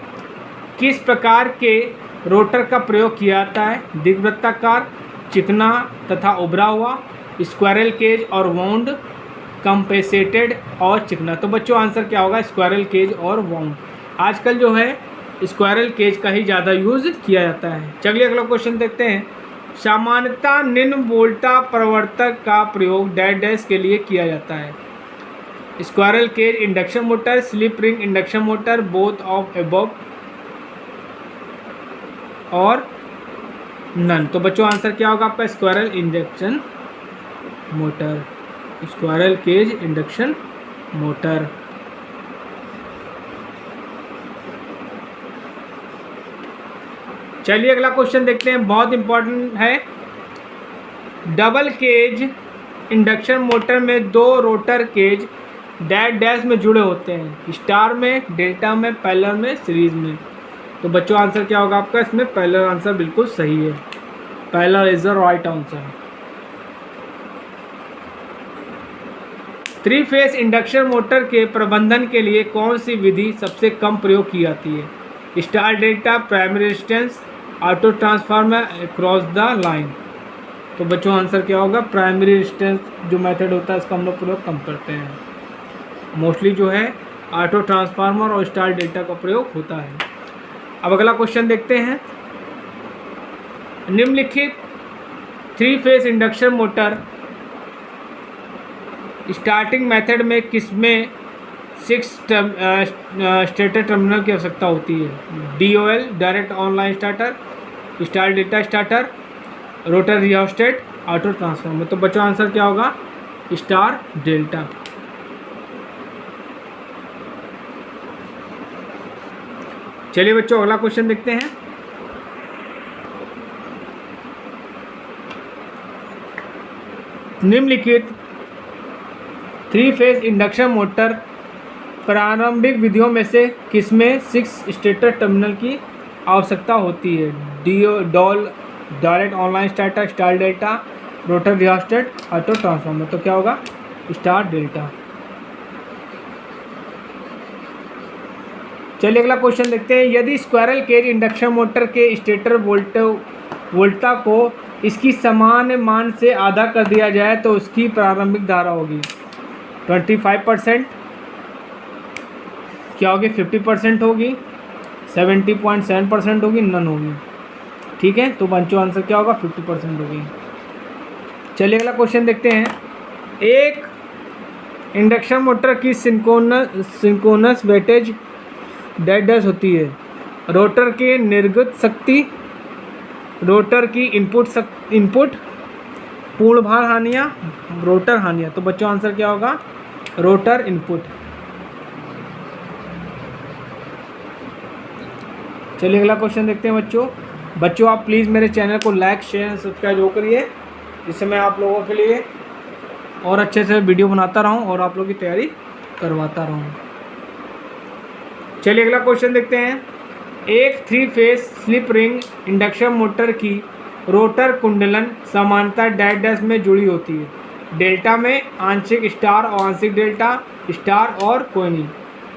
किस प्रकार के रोटर का प्रयोग किया जाता है? दीर्घवृत्ताकार, चिकना तथा उभरा हुआ, स्क्वायरल केज और वाउंड, कंपेसेटेड और चिकना। तो बच्चों आंसर क्या होगा? स्क्वायरल केज और वाउंड। आजकल जो है स्क्वायरल केज का ही ज़्यादा यूज़ किया जाता है। चलिए अगला क्वेश्चन देखते हैं। सामान्यतः निम्न वोल्टा प्रवर्तक का प्रयोग डैश डैश के लिए किया जाता है। Squirrel cage induction motor, slip ring induction motor, both of above और नन। तो बच्चों आंसर क्या होगा आपका? Squirrel induction motor, squirrel cage induction motor. चलिए अगला क्वेश्चन देखते हैं, बहुत इंपॉर्टेंट है। डबल केज इंडक्शन मोटर में 2 रोटर केज डैश डैश में जुड़े होते हैं। स्टार में, डेल्टा में, पैरेलल में, सीरीज में। तो बच्चों आंसर क्या होगा आपका? इसमें पैरेलल आंसर बिल्कुल सही है। Parallel is the right answer. 3 face induction motor के प्रबंधन के लिए कौन सी विधि सबसे कम प्रयोग की जाती है? Star delta, primary resistance, auto transformer, cross the line. तो बच्चों आंसर क्या होगा? प्राइमरी रेजिस्टेंस जो मेथड होता है इसका हम लोग प्रयोग कम करते हैं। मोस्टली जो है ऑटो ट्रांसफार्मर और स्टार डेल्टा का प्रयोग होता है। अब अगला क्वेश्चन देखते हैं। निम्नलिखित 3 face induction motor starting method में किसमें 6 स्टेटर टर्मिनल की आवश्यकता होती है? DOL, direct online starter, star delta starter, rotor rheostat, auto transformer. तो बच्चों आंसर क्या होगा? Star delta. चलिए बच्चों अगला क्वेश्चन देखते हैं। निम्नलिखित 3 फेस इंडक्शन मोटर प्रारंभिक विधियों में से किसमें 6 स्टेटर टर्मिनल की आवश्यकता होती है? DOL, direct online starter, star delta, rotor rheostat, auto transformer. तो क्या होगा? Star delta. चलिए अगला क्वेश्चन देखते हैं। यदि स्क्वायरल केज इंडक्शन मोटर के स्टेटर वोल्टा को इसकी समान मान से आधा कर दिया जाए तो उसकी प्रारंभिक धारा होगी 25%, क्या होगी 50% होगी, 70.7% होगी, नन होगी। ठीक है, तो बच्चों आंसर क्या होगा 50% होगी। चलिए अगला क्वेश्चन देखते हैं। एक इंडक्शन मोटर की सिंक्रोनस वेटेज डैश होती है। रोटर की निर्गत शक्ति, रोटर की इनपुट, पूर्ण भार हानियाँ, रोटर हानियाँ। तो बच्चों आंसर क्या होगा रोटर इनपुट। चलिए अगला क्वेश्चन देखते हैं बच्चों आप प्लीज़ मेरे चैनल को लाइक शेयर एंड सब्सक्राइब जरूर करिए, जिससे मैं आप लोगों के लिए और अच्छे से वीडियो बनाता रहूं और आप लोगों की तैयारी करवाता रहूं। चलिए अगला क्वेश्चन देखते हैं। एक 3 phase slip ring induction motor की रोटर कुंडलन समानता डैश में जुड़ी होती है। डेल्टा में आंशिक स्टार और आंशिक डेल्टा, स्टार और कोई नहीं।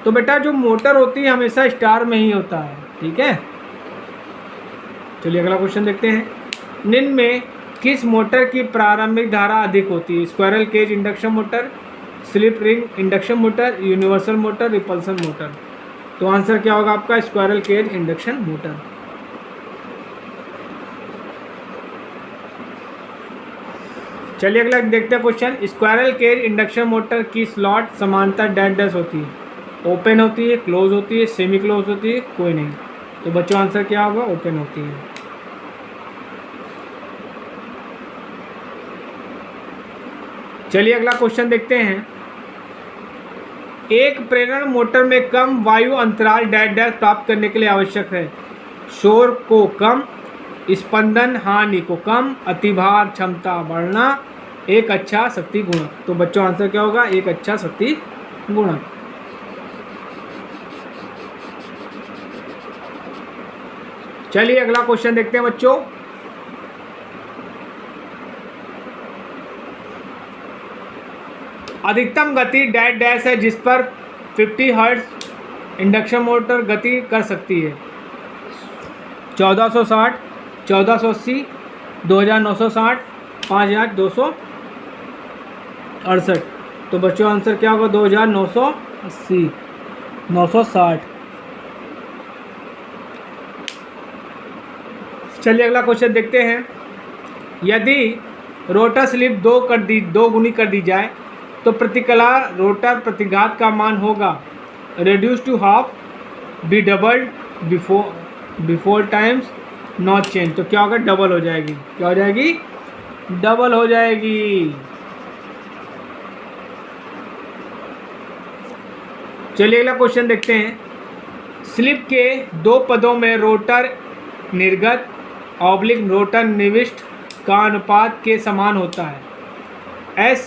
तो बेटा जो मोटर होती है हमेशा स्टार में ही होता है। ठीक है, चलिए अगला क्वेश्चन देखते हैं। निम्न में किस मोटर की प्रारंभिक धारा अधिक होती है? Squirrel cage induction motor, slip ring induction motor, universal motor, repulsion motor. तो आंसर क्या होगा आपका स्क्वायरल केज इंडक्शन मोटर। चलिए अगला देखते हैं question. Squirrel cage induction motor की स्लॉट समानता डैश होती है। ओपन होती है, क्लोज होती है, सेमी क्लोज होती है, कोई नहीं। तो बच्चों आंसर क्या होगा ओपन होती है। चलिए अगला क्वेश्चन देखते हैं। एक प्रेरण मोटर में कम वायु अंतराल डैश प्राप्त करने के लिए आवश्यक है। शोर को कम, स्पंदन हानि को कम, अतिभार क्षमता बढ़ना, एक अच्छा शक्ति गुणक। तो बच्चों आंसर क्या होगा एक अच्छा शक्ति गुणक। चलिए अगला क्वेश्चन देखते हैं बच्चों। अधिकतम गति डैश है जिस पर 50 हर्ट्ज इंडक्शन मोटर गति कर सकती है। 1460, 1480, 2960, 5268। तो बच्चों आंसर क्या होगा 2980, 960। चलिए अगला क्वेश्चन देखते हैं। यदि रोटर स्लिप 2 गुनी कर दी जाए तो प्रतिकला रोटर प्रतिघात का मान होगा reduced to half, be doubled before times, not change। तो क्या होगा डबल हो जाएगी। क्या हो जाएगी डबल हो जाएगी। चलिए अगला क्वेश्चन देखते हैं। स्लिप के 2 पदों में रोटर निर्गत ऑब्लिक रोटर निविष्ट का अनुपात के समान होता है। S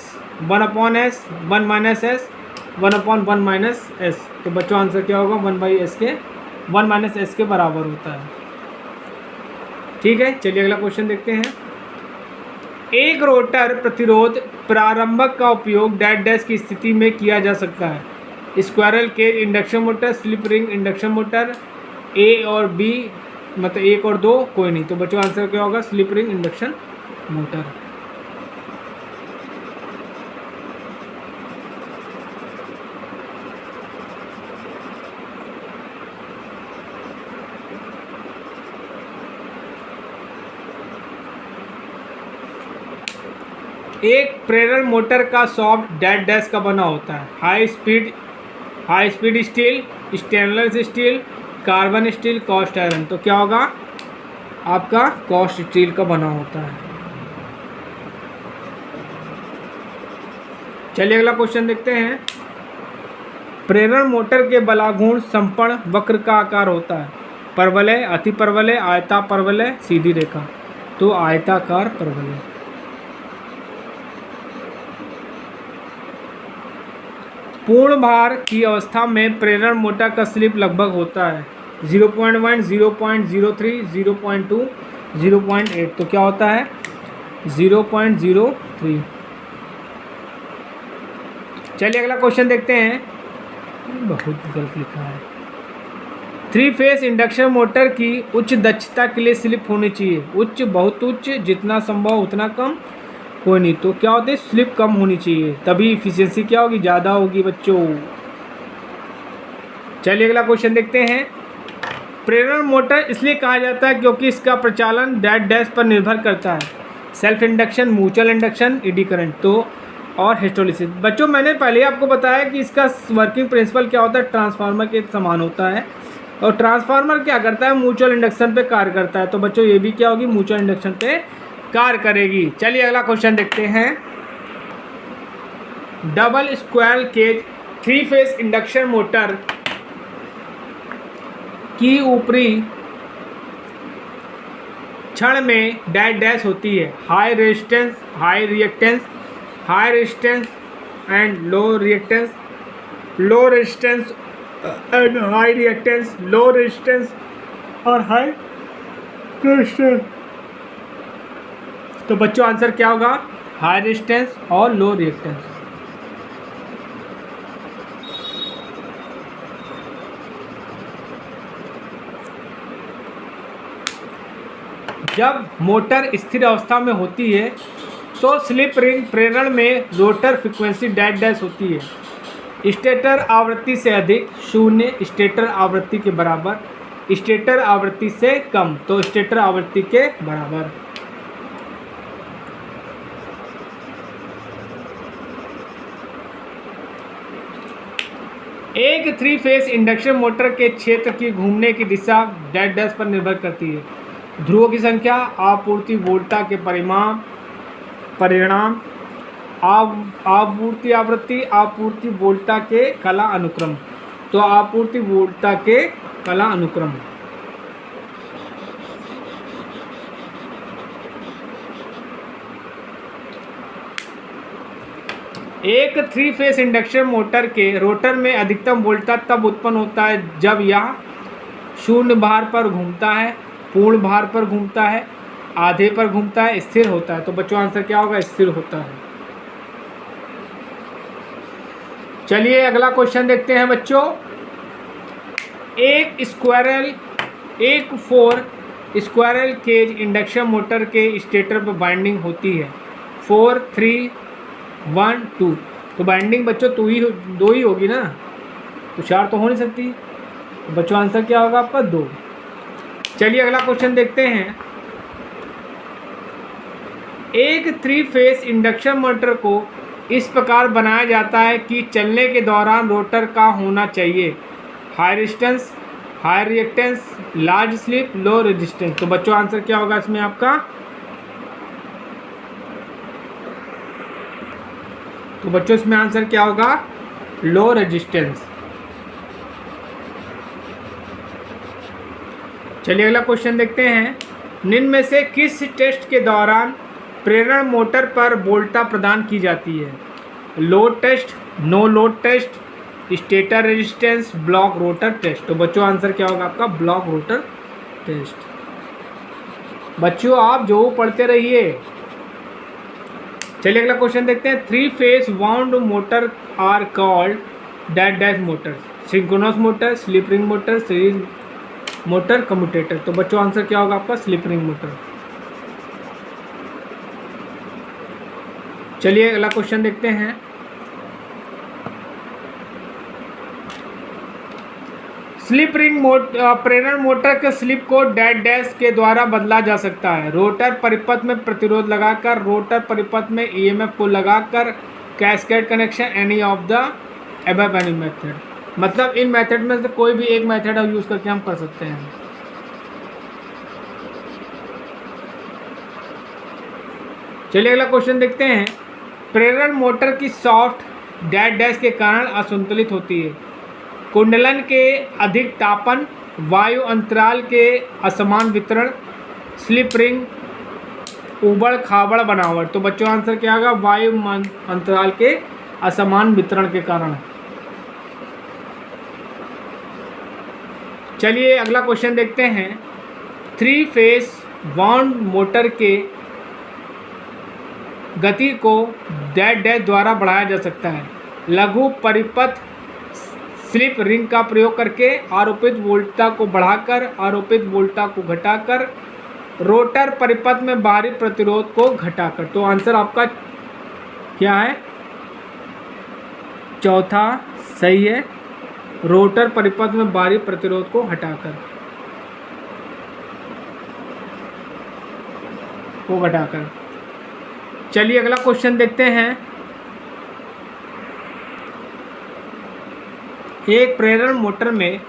1/s, 1 - s, 1/1 - s। तो बच्चों आंसर क्या होगा 1 - s के बराबर होता है। ठीक है, चलिए अगला क्वेश्चन देखते हैं। एक रोटर प्रतिरोध प्रारंभक का उपयोग डैश की स्थिति में किया जा सकता है। Squirrel cage induction motor, slip ring induction motor, A और बी मतलब 1 और 2 कोई नहीं। तो बच्चों आंसर क्या होगा स्लिप रिंग इंडक्शन मोटर। एक प्रेरण मोटर का सॉफ्ट डैश का बना होता है। High speed steel, stainless steel, carbon steel, cast iron. तो क्या होगा आपका कास्ट स्टील का बना होता है। चलिए अगला क्वेश्चन देखते हैं। प्रेरण मोटर के बलाघूर्ण संपर्ण वक्र का आकार होता है। परवलय, अति परवलय, आयता परवलय, सीधी रेखा। तो आयताकार परवलय। पूर्ण भार की अवस्था में प्रेरण मोटर का स्लिप लगभग होता है 0.1, 0.03, 0.2, 0.8। तो क्या होता है 0.03। चलिए अगला क्वेश्चन देखते हैं। बहुत गलत लिखा है। थ्री फेस इंडक्शन मोटर की उच्च दक्षता के लिए स्लिप होनी चाहिए। उच्च, बहुत उच्च, जितना संभव उतना कम, कोई नहीं। तो क्या होता है, स्लिप कम होनी चाहिए, तभी इफिशियंसी क्या होगी, ज़्यादा होगी बच्चों। चलिए अगला क्वेश्चन देखते हैं। प्रेरण मोटर इसलिए कहा जाता है क्योंकि इसका प्रचालन डैश डैश पर निर्भर करता है। Self induction, mutual induction, eddy current तो और हिस्टोलिसिस। बच्चों मैंने पहले आपको बताया कि इसका वर्किंग प्रिंसिपल क्या होता है, ट्रांसफार्मर के समान होता है। और ट्रांसफार्मर क्या करता है, म्यूचुअल इंडक्शन पे कार्य करता है। तो बच्चों ये भी क्या होगी, म्यूचुअल इंडक्शन पे कार्य करेगी। चलिए अगला क्वेश्चन देखते हैं। Double square cage three phase induction motor की ऊपरी क्षण में डैश डैश होती है। High resistance, high reactance, high resistance and low reactance, low resistance and high reactance, low resistance और हाई रेजिस्टेंस। तो बच्चों आंसर क्या होगा, हाई रेजिस्टेंस और लो रिएक्टेंस। जब मोटर स्थिर अवस्था में होती है तो स्लिप रिंग प्रेरण में रोटर फ्रीक्वेंसी डैश डैश होती है। स्टेटर आवृत्ति से अधिक, शून्य, स्टेटर आवृत्ति के बराबर, स्टेटर आवृत्ति से कम, तो स्टेटर आवृत्ति के बराबर। एक थ्री फेस इंडक्शन मोटर के क्षेत्र की घूमने की दिशा डैश डैश पर निर्भर करती है। ध्रुवों की संख्या, आपूर्ति वोल्टा के परिणाम, आपूर्ति आवृत्ति, आपूर्ति वोल्टा के कला अनुक्रम। तो आपूर्ति वोल्टा के कला अनुक्रम। एक थ्री फेस इंडक्शन मोटर के रोटर में अधिकतम वोल्टेज तब उत्पन्न होता है जब यह शून्य भार पर घूमता है, पूर्ण भार पर घूमता है, आधे पर घूमता है, स्थिर होता है। तो बच्चों आंसर क्या होगा, स्थिर होता है। चलिए अगला क्वेश्चन देखते हैं बच्चों। एक four squirrel cage induction motor के स्टेटर पर बाइंडिंग होती है 4, 3, 1, 2। तो बाइंडिंग बच्चों दो ही होगी ना, तो 4 तो हो नहीं सकती। तो बच्चों आंसर क्या होगा आपका, 2। चलिए अगला क्वेश्चन देखते हैं। एक थ्री फेस इंडक्शन मोटर को इस प्रकार बनाया जाता है कि चलने के दौरान रोटर का होना चाहिए high resistance, high reactance, large slip, low resistance. तो बच्चों आंसर क्या होगा इसमें आपका, तो बच्चों इसमें आंसर क्या होगा, लो रेजिस्टेंस। चलिए अगला क्वेश्चन देखते हैं। निम्न में से किस टेस्ट के दौरान प्रेरण मोटर पर वोल्टा प्रदान की जाती है, load test, no load test, stator resistance, block rotor test. तो बच्चों आंसर क्या होगा आपका, ब्लॉक रोटर टेस्ट। बच्चों आप जो पढ़ते रहिए। चलिए अगला क्वेश्चन देखते हैं। Three phase wound motor are called dash dash motor, synchronous motor, slip ring motor, series motor, commutator. तो बच्चों आंसर क्या होगा आपका, स्लिप रिंग मोटर। चलिए अगला क्वेश्चन देखते हैं। स्लिप रिंग प्रेरण मोटर के स्लिप को डैश डैश के द्वारा बदला जा सकता है। रोटर परिपथ में प्रतिरोध लगाकर, रोटर परिपथ में ईएमएफ को लगाकर, cascade connection, any of the above any method. मतलब इन मेथड में से कोई भी एक मेथड यूज करके हम कर सकते हैं। चलिए अगला क्वेश्चन देखते हैं। प्रेरण मोटर की सॉफ्ट डैश डैश के कारण असंतुलित होती है। कुंडलन के अधिक तापन, वायु अंतराल के असमान वितरण, स्लिप रिंग उबड़ खाबड़ बनावट। तो बच्चों आंसर क्या होगा, वायु अंतराल के असमान वितरण के कारण। चलिए अगला क्वेश्चन देखते हैं। थ्री फेस वाउंड मोटर के गति को डैश डैश द्वारा बढ़ाया जा सकता है। लघु परिपथ स्लिप रिंग का प्रयोग करके, आरोपित वोल्टता को बढ़ाकर, आरोपित वोल्टता को घटाकर, रोटर परिपथ में बाहरी प्रतिरोध को घटाकर। तो आंसर आपका क्या है? चौथा सही है, रोटर परिपथ में बाहरी प्रतिरोध को घटाकर। चलिए अगला क्वेश्चन देखते हैं। एक प्रेरण मोटर में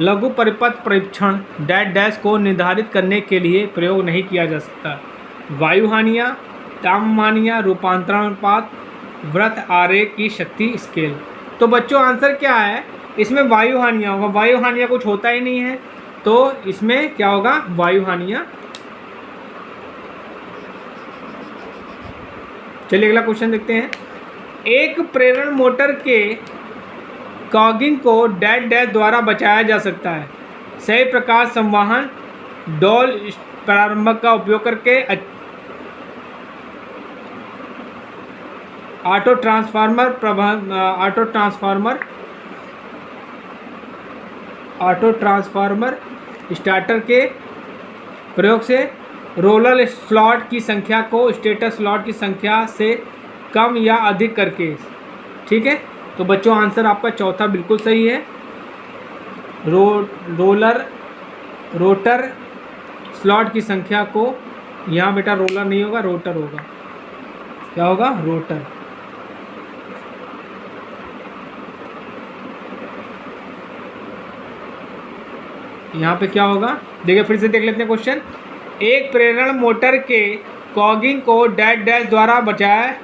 लघु परिपथ परीक्षण डैश डैश को निर्धारित करने के लिए प्रयोग नहीं किया जा सकता। वायु हानियाँ, ताप हानियाँ, रूपांतरण अनुपात, वृत्त आरेख की शक्ति स्केल। तो बच्चों आंसर क्या है? इसमें वायु हानियाँ होगा। वायु हानियाँ कुछ होता ही नहीं है, तो इसमें क्या होगा? वायु हानियाँ। चलिए अगला क्वेश्चन देखते हैं। एक प्रेरण मोटर के कॉगिंग को डैश डैश द्वारा बचाया जा सकता है। सही प्रकाश संवाहन, डोल प्रारंभक का उपयोग करके, ऑटो ट्रांसफार्मर स्टार्टर के प्रयोग से, रोलर स्लॉट की संख्या को स्टेटर स्लॉट की संख्या से कम या अधिक करके। ठीक है, तो बच्चों आंसर आपका चौथा बिल्कुल सही है। रोटर स्लॉट की संख्या को, यहाँ बेटा रोलर नहीं होगा, रोटर होगा। क्या होगा? रोटर। यहाँ पे क्या होगा? देखिए फिर से देख लेते हैं क्वेश्चन। एक प्रेरण मोटर के कॉगिंग को डैश डैश द्वारा बचाया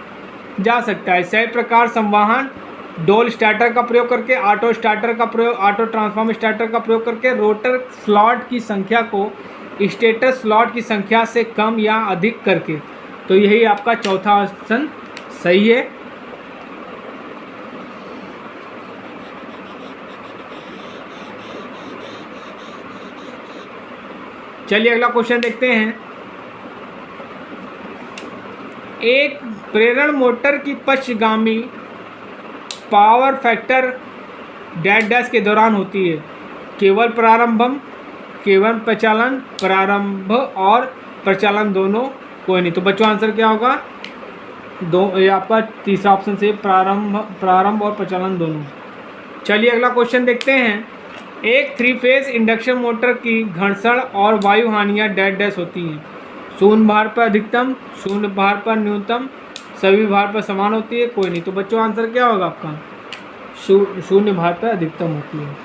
जा सकता है। सही प्रकार संवाहन, डोल स्टार्टर का प्रयोग करके, ऑटो ट्रांसफॉर्मर स्टार्टर का प्रयोग करके, रोटर स्लॉट की संख्या को स्टेटर स्लॉट की संख्या से कम या अधिक करके। तो यही आपका चौथा ऑप्शन सही है। चलिए अगला क्वेश्चन देखते हैं। एक प्रेरण मोटर की पश्चगामी पावर फैक्टर डैश डैश के दौरान होती है। केवल प्रचालन, प्रारंभ और प्रचालन दोनों, कोई नहीं। तो बच्चों आंसर क्या होगा? ये आपका तीसरा ऑप्शन से, प्रारंभ और प्रचालन दोनों। चलिए अगला क्वेश्चन देखते हैं। एक 3 फेज इंडक्शन मोटर की घर्षण और वायु हानियाँ डैश डैश होती हैं। शून्य भार पर अधिकतम, शून्य भार पर न्यूनतम, सभी भार पर समान होती है, कोई नहीं। तो बच्चों आंसर क्या होगा आपका? शून्य भार पर अधिकतम होती है।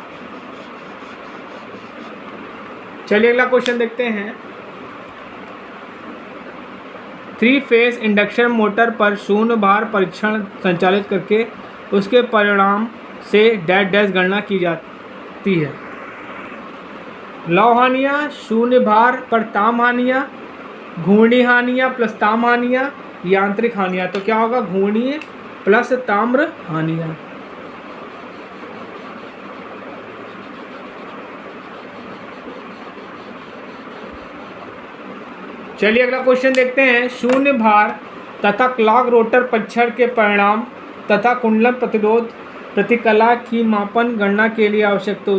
चलिए अगला क्वेश्चन देखते हैं। 3 फेज इंडक्शन मोटर पर शून्य भार परीक्षण संचालित करके उसके परिणाम से डैश डैश गणना की जाती है। लौ हानियाँ, शून्य भार पर ताम हानियाँ, घूर्णी हानियाँ प्लस ताम हानियाँ, यांत्रिक हानियाँ। तो क्या होगा? घूर्णीय प्लस ताम्र हानियाँ। चलिए अगला क्वेश्चन देखते हैं। शून्य भार तथा क्लॉक रोटर परीक्षण के परिणाम तथा कुंडलन प्रतिरोध प्रतिकला की मापन गणना के लिए आवश्यक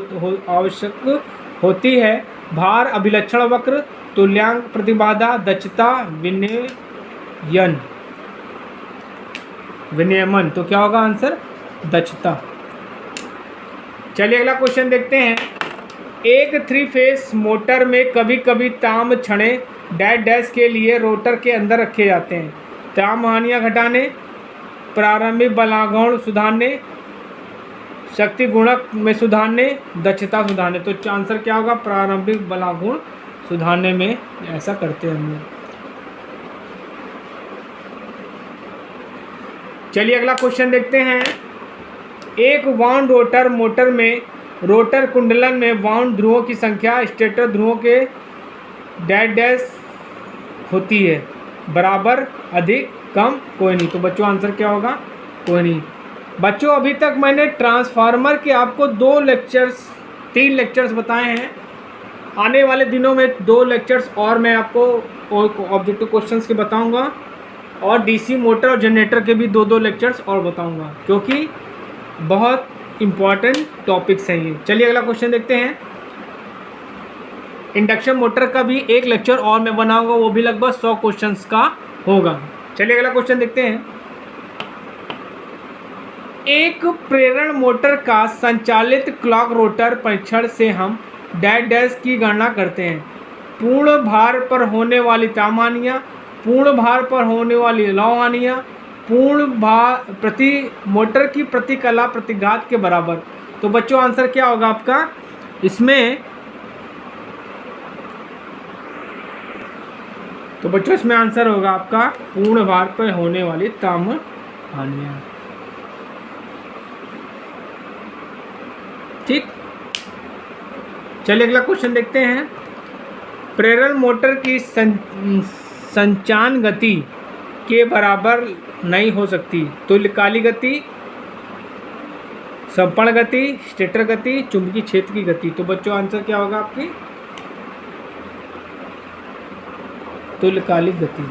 होती है। भार, अभिलक्षण वक्र, तुल्यांक प्रतिबाधा, दक्षता, विनियमन। तो क्या होगा आंसर? दक्षता। चलिए अगला क्वेश्चन देखते हैं। एक 3 फेज मोटर में कभी कभी ताम छड़े डैश डैश के लिए रोटर के अंदर रखे जाते हैं। ताम हानियाँ घटाने, प्रारंभिक बलागुण सुधारने, शक्ति गुणक में सुधारने, दक्षता सुधारने। तो आंसर क्या होगा? प्रारंभिक बलागुण सुधारने में ऐसा करते हैं हम लोग। चलिए अगला क्वेश्चन देखते हैं। एक वाउंड रोटर मोटर में रोटर कुंडलन में वाउंड ध्रुवों की संख्या स्टेटर ध्रुवों के डैश डैश होती है। बराबर, अधिक, कम, कोई नहीं। तो बच्चों आंसर क्या होगा? कोई नहीं। बच्चों अभी तक मैंने ट्रांसफार्मर के आपको 3 लेक्चर्स बताए हैं। आने वाले दिनों में 2 लेक्चर्स और मैं आपको ऑब्जेक्टिव क्वेश्चंस के बताऊंगा, और डीसी मोटर और जनरेटर के भी 2 लेक्चर्स और बताऊंगा, क्योंकि बहुत इम्पॉर्टेंट टॉपिक्स हैं ये। चलिए अगला क्वेश्चन देखते हैं। इंडक्शन मोटर का भी एक लेक्चर और मैं बनाऊंगा, वो भी लगभग 100 क्वेश्चंस का होगा। चलिए अगला क्वेश्चन देखते हैं। एक प्रेरण मोटर का संचालित क्लॉक रोटर परीक्षण से हम डैश डैश की गणना करते हैं। पूर्ण भार पर होने वाली तापमानियाँ, पूर्ण भार पर होने वाली लौहानियाँ, पूर्ण भार प्रति मोटर की प्रतिकला प्रतिघात के बराबर। तो बच्चों आंसर क्या होगा आपका इसमें? तो बच्चों इसमें आंसर होगा आपका पूर्ण भार पर होने वाली तापमानियाँ। ठीक, चलिए अगला क्वेश्चन देखते हैं। प्रेरण मोटर की संचान गति के बराबर नहीं हो सकती। तुल्यकालिक गति, संपर्ण गति, स्टेटर गति, चुंबकीय क्षेत्र की गति। तो बच्चों आंसर क्या होगा आपकी? तुल्यकालिक गति।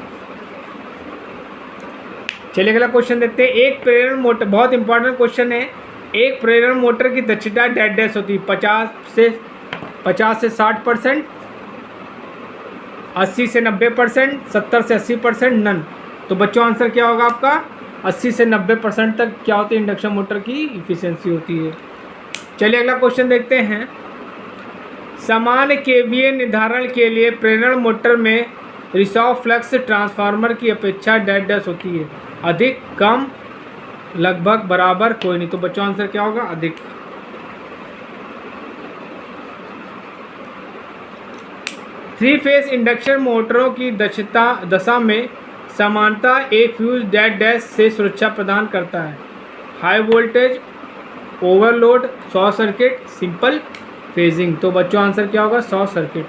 चलिए अगला क्वेश्चन देखते हैं। एक प्रेरण मोटर, बहुत इंपॉर्टेंट क्वेश्चन है। एक प्रेरण मोटर की दक्षता डैश डैश होती है 50 से 60%, 80 से 90%, 70 से 80%, नन। तो बच्चों आंसर क्या होगा आपका? 80 से 90% तक क्या होती है इंडक्शन मोटर की इफिशिएंसी होती है। चलिए अगला क्वेश्चन देखते हैं। समान केवीए निर्धारण के लिए प्रेरण मोटर में रिसाव फ्लक्स ट्रांसफार्मर की अपेक्षा डैश डैश होती है। अधिक, कम, लगभग, बराबर, कोई नहीं। तो बच्चों आंसर क्या होगा? अधिक। थ्री फेज इंडक्शन मोटरों की दशा में समानता एक फ्यूज डैश डैश से सुरक्षा प्रदान करता है। High voltage, overload, short circuit, simple phasing. तो बच्चों आंसर क्या होगा? Short circuit.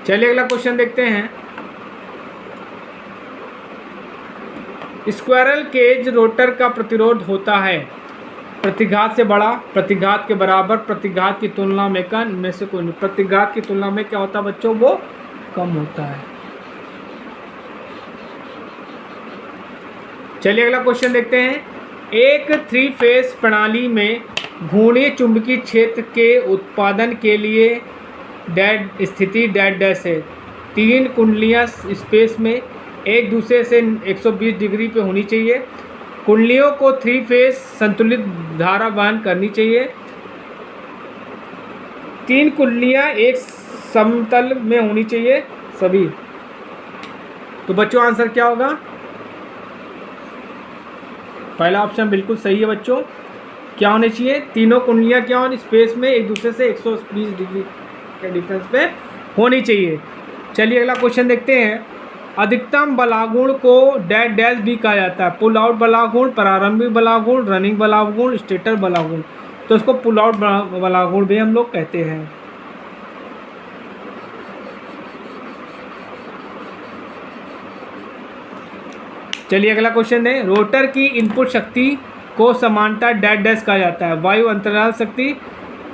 चलिए अगला क्वेश्चन देखते हैं। स्क्वायरल केज रोटर का प्रतिरोध होता है प्रतिघात से बड़ा, प्रतिघात के बराबर, प्रतिघात की तुलना में कम, में से कोई नहीं। प्रतिघात की तुलना में क्या होता है बच्चों? वो कम होता है। चलिए अगला क्वेश्चन देखते हैं। एक थ्री फेज प्रणाली में घूर्णीय चुंबकीय क्षेत्र के उत्पादन के लिए डैश स्थिति डैश डैश है। 3 कुंडलियां स्पेस में एक दूसरे से 120 डिग्री पे होनी चाहिए। कुंडलियों को थ्री फेज संतुलित धारा वहन करनी चाहिए। 3 कुंडलियां एक समतल में होनी चाहिए सभी। तो बच्चों आंसर क्या होगा? पहला ऑप्शन बिल्कुल सही है बच्चों। क्या होनी चाहिए? तीनों कुंडलियां क्या होनी? स्पेस में एक दूसरे से 120 डिग्री के डिफरेंस पे होनी चाहिए। चलिए अगला क्वेश्चन देखते हैं। अधिकतम बलागुण को डैश डैश भी कहा जाता है। पुल आउट बलागुण, प्रारंभिक बलागुण, रनिंग बलागुण, स्टेटर बलागुण। तो इसको पुल आउट बलागुण भी हम लोग कहते हैं। चलिए अगला क्वेश्चन है। रोटर की इनपुट शक्ति को समानता डैश डैश कहा जाता है। वायु अंतराल शक्ति,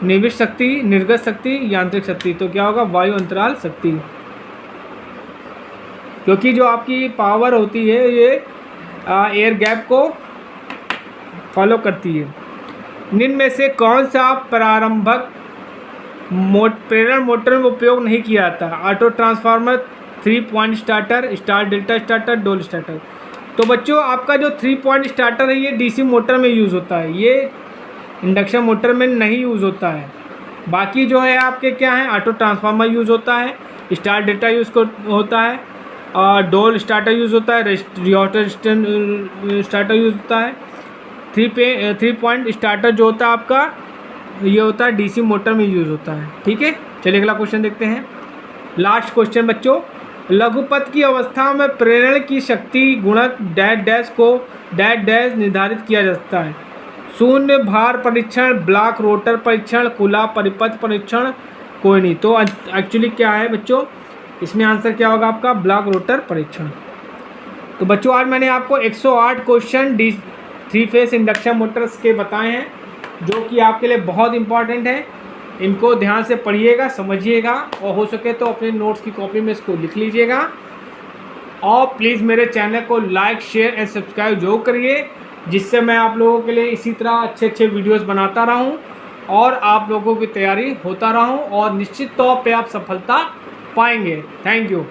निविष्ट शक्ति, निर्गत शक्ति, यांत्रिक शक्ति। तो क्या होगा? वायु अंतराल शक्ति। क्योंकि जो आपकी पावर होती है ये एयर गैप को फॉलो करती है। निम्न में से कौन सा प्रारंभक प्रेरण मोटर में उपयोग नहीं किया जाता? Auto transformer, 3 point starter, star delta starter, डोल स्टार्टर। तो बच्चों आपका जो 3 पॉइंट स्टार्टर है ये डीसी मोटर में यूज़ होता है, ये इंडक्शन मोटर में नहीं यूज़ होता है। बाकी जो है आपके क्या है? ऑटो ट्रांसफार्मर यूज़ होता है, स्टार डेल्टा यूज़ होता है, और डोल स्टार्टर यूज़ होता है, रियोटर स्टार्टर यूज़ होता है। 3 पॉइंट स्टार्टर जो होता है आपका ये होता है डीसी मोटर में यूज़ होता है। ठीक है, चलिए अगला क्वेश्चन देखते हैं। लास्ट क्वेश्चन बच्चों। लघुपथ की अवस्था में प्रेरण की शक्ति गुणक डैश डैश को डैश डैश निर्धारित किया जाता है। शून्य भार परीक्षण, ब्लॉक रोटर परीक्षण, खुला परिपथ परीक्षण, कोई नहीं। तो एक्चुअली क्या है बच्चों? इसमें आंसर क्या होगा आपका? ब्लॉक रोटर परीक्षण। तो बच्चों आज मैंने आपको 108 क्वेश्चन 3 फेज इंडक्शन मोटर्स के बताए हैं, जो कि आपके लिए बहुत इंपॉर्टेंट है। इनको ध्यान से पढ़िएगा, समझिएगा, और हो सके तो अपने नोट्स की कॉपी में इसको लिख लीजिएगा। और प्लीज़ मेरे चैनल को लाइक शेयर एंड सब्सक्राइब जरूर करिए, जिससे मैं आप लोगों के लिए इसी तरह अच्छे अच्छे वीडियोस बनाता रहूं और आप लोगों की तैयारी होता रहूं और निश्चित तौर पे आप सफलता पाएंगे। Thank you.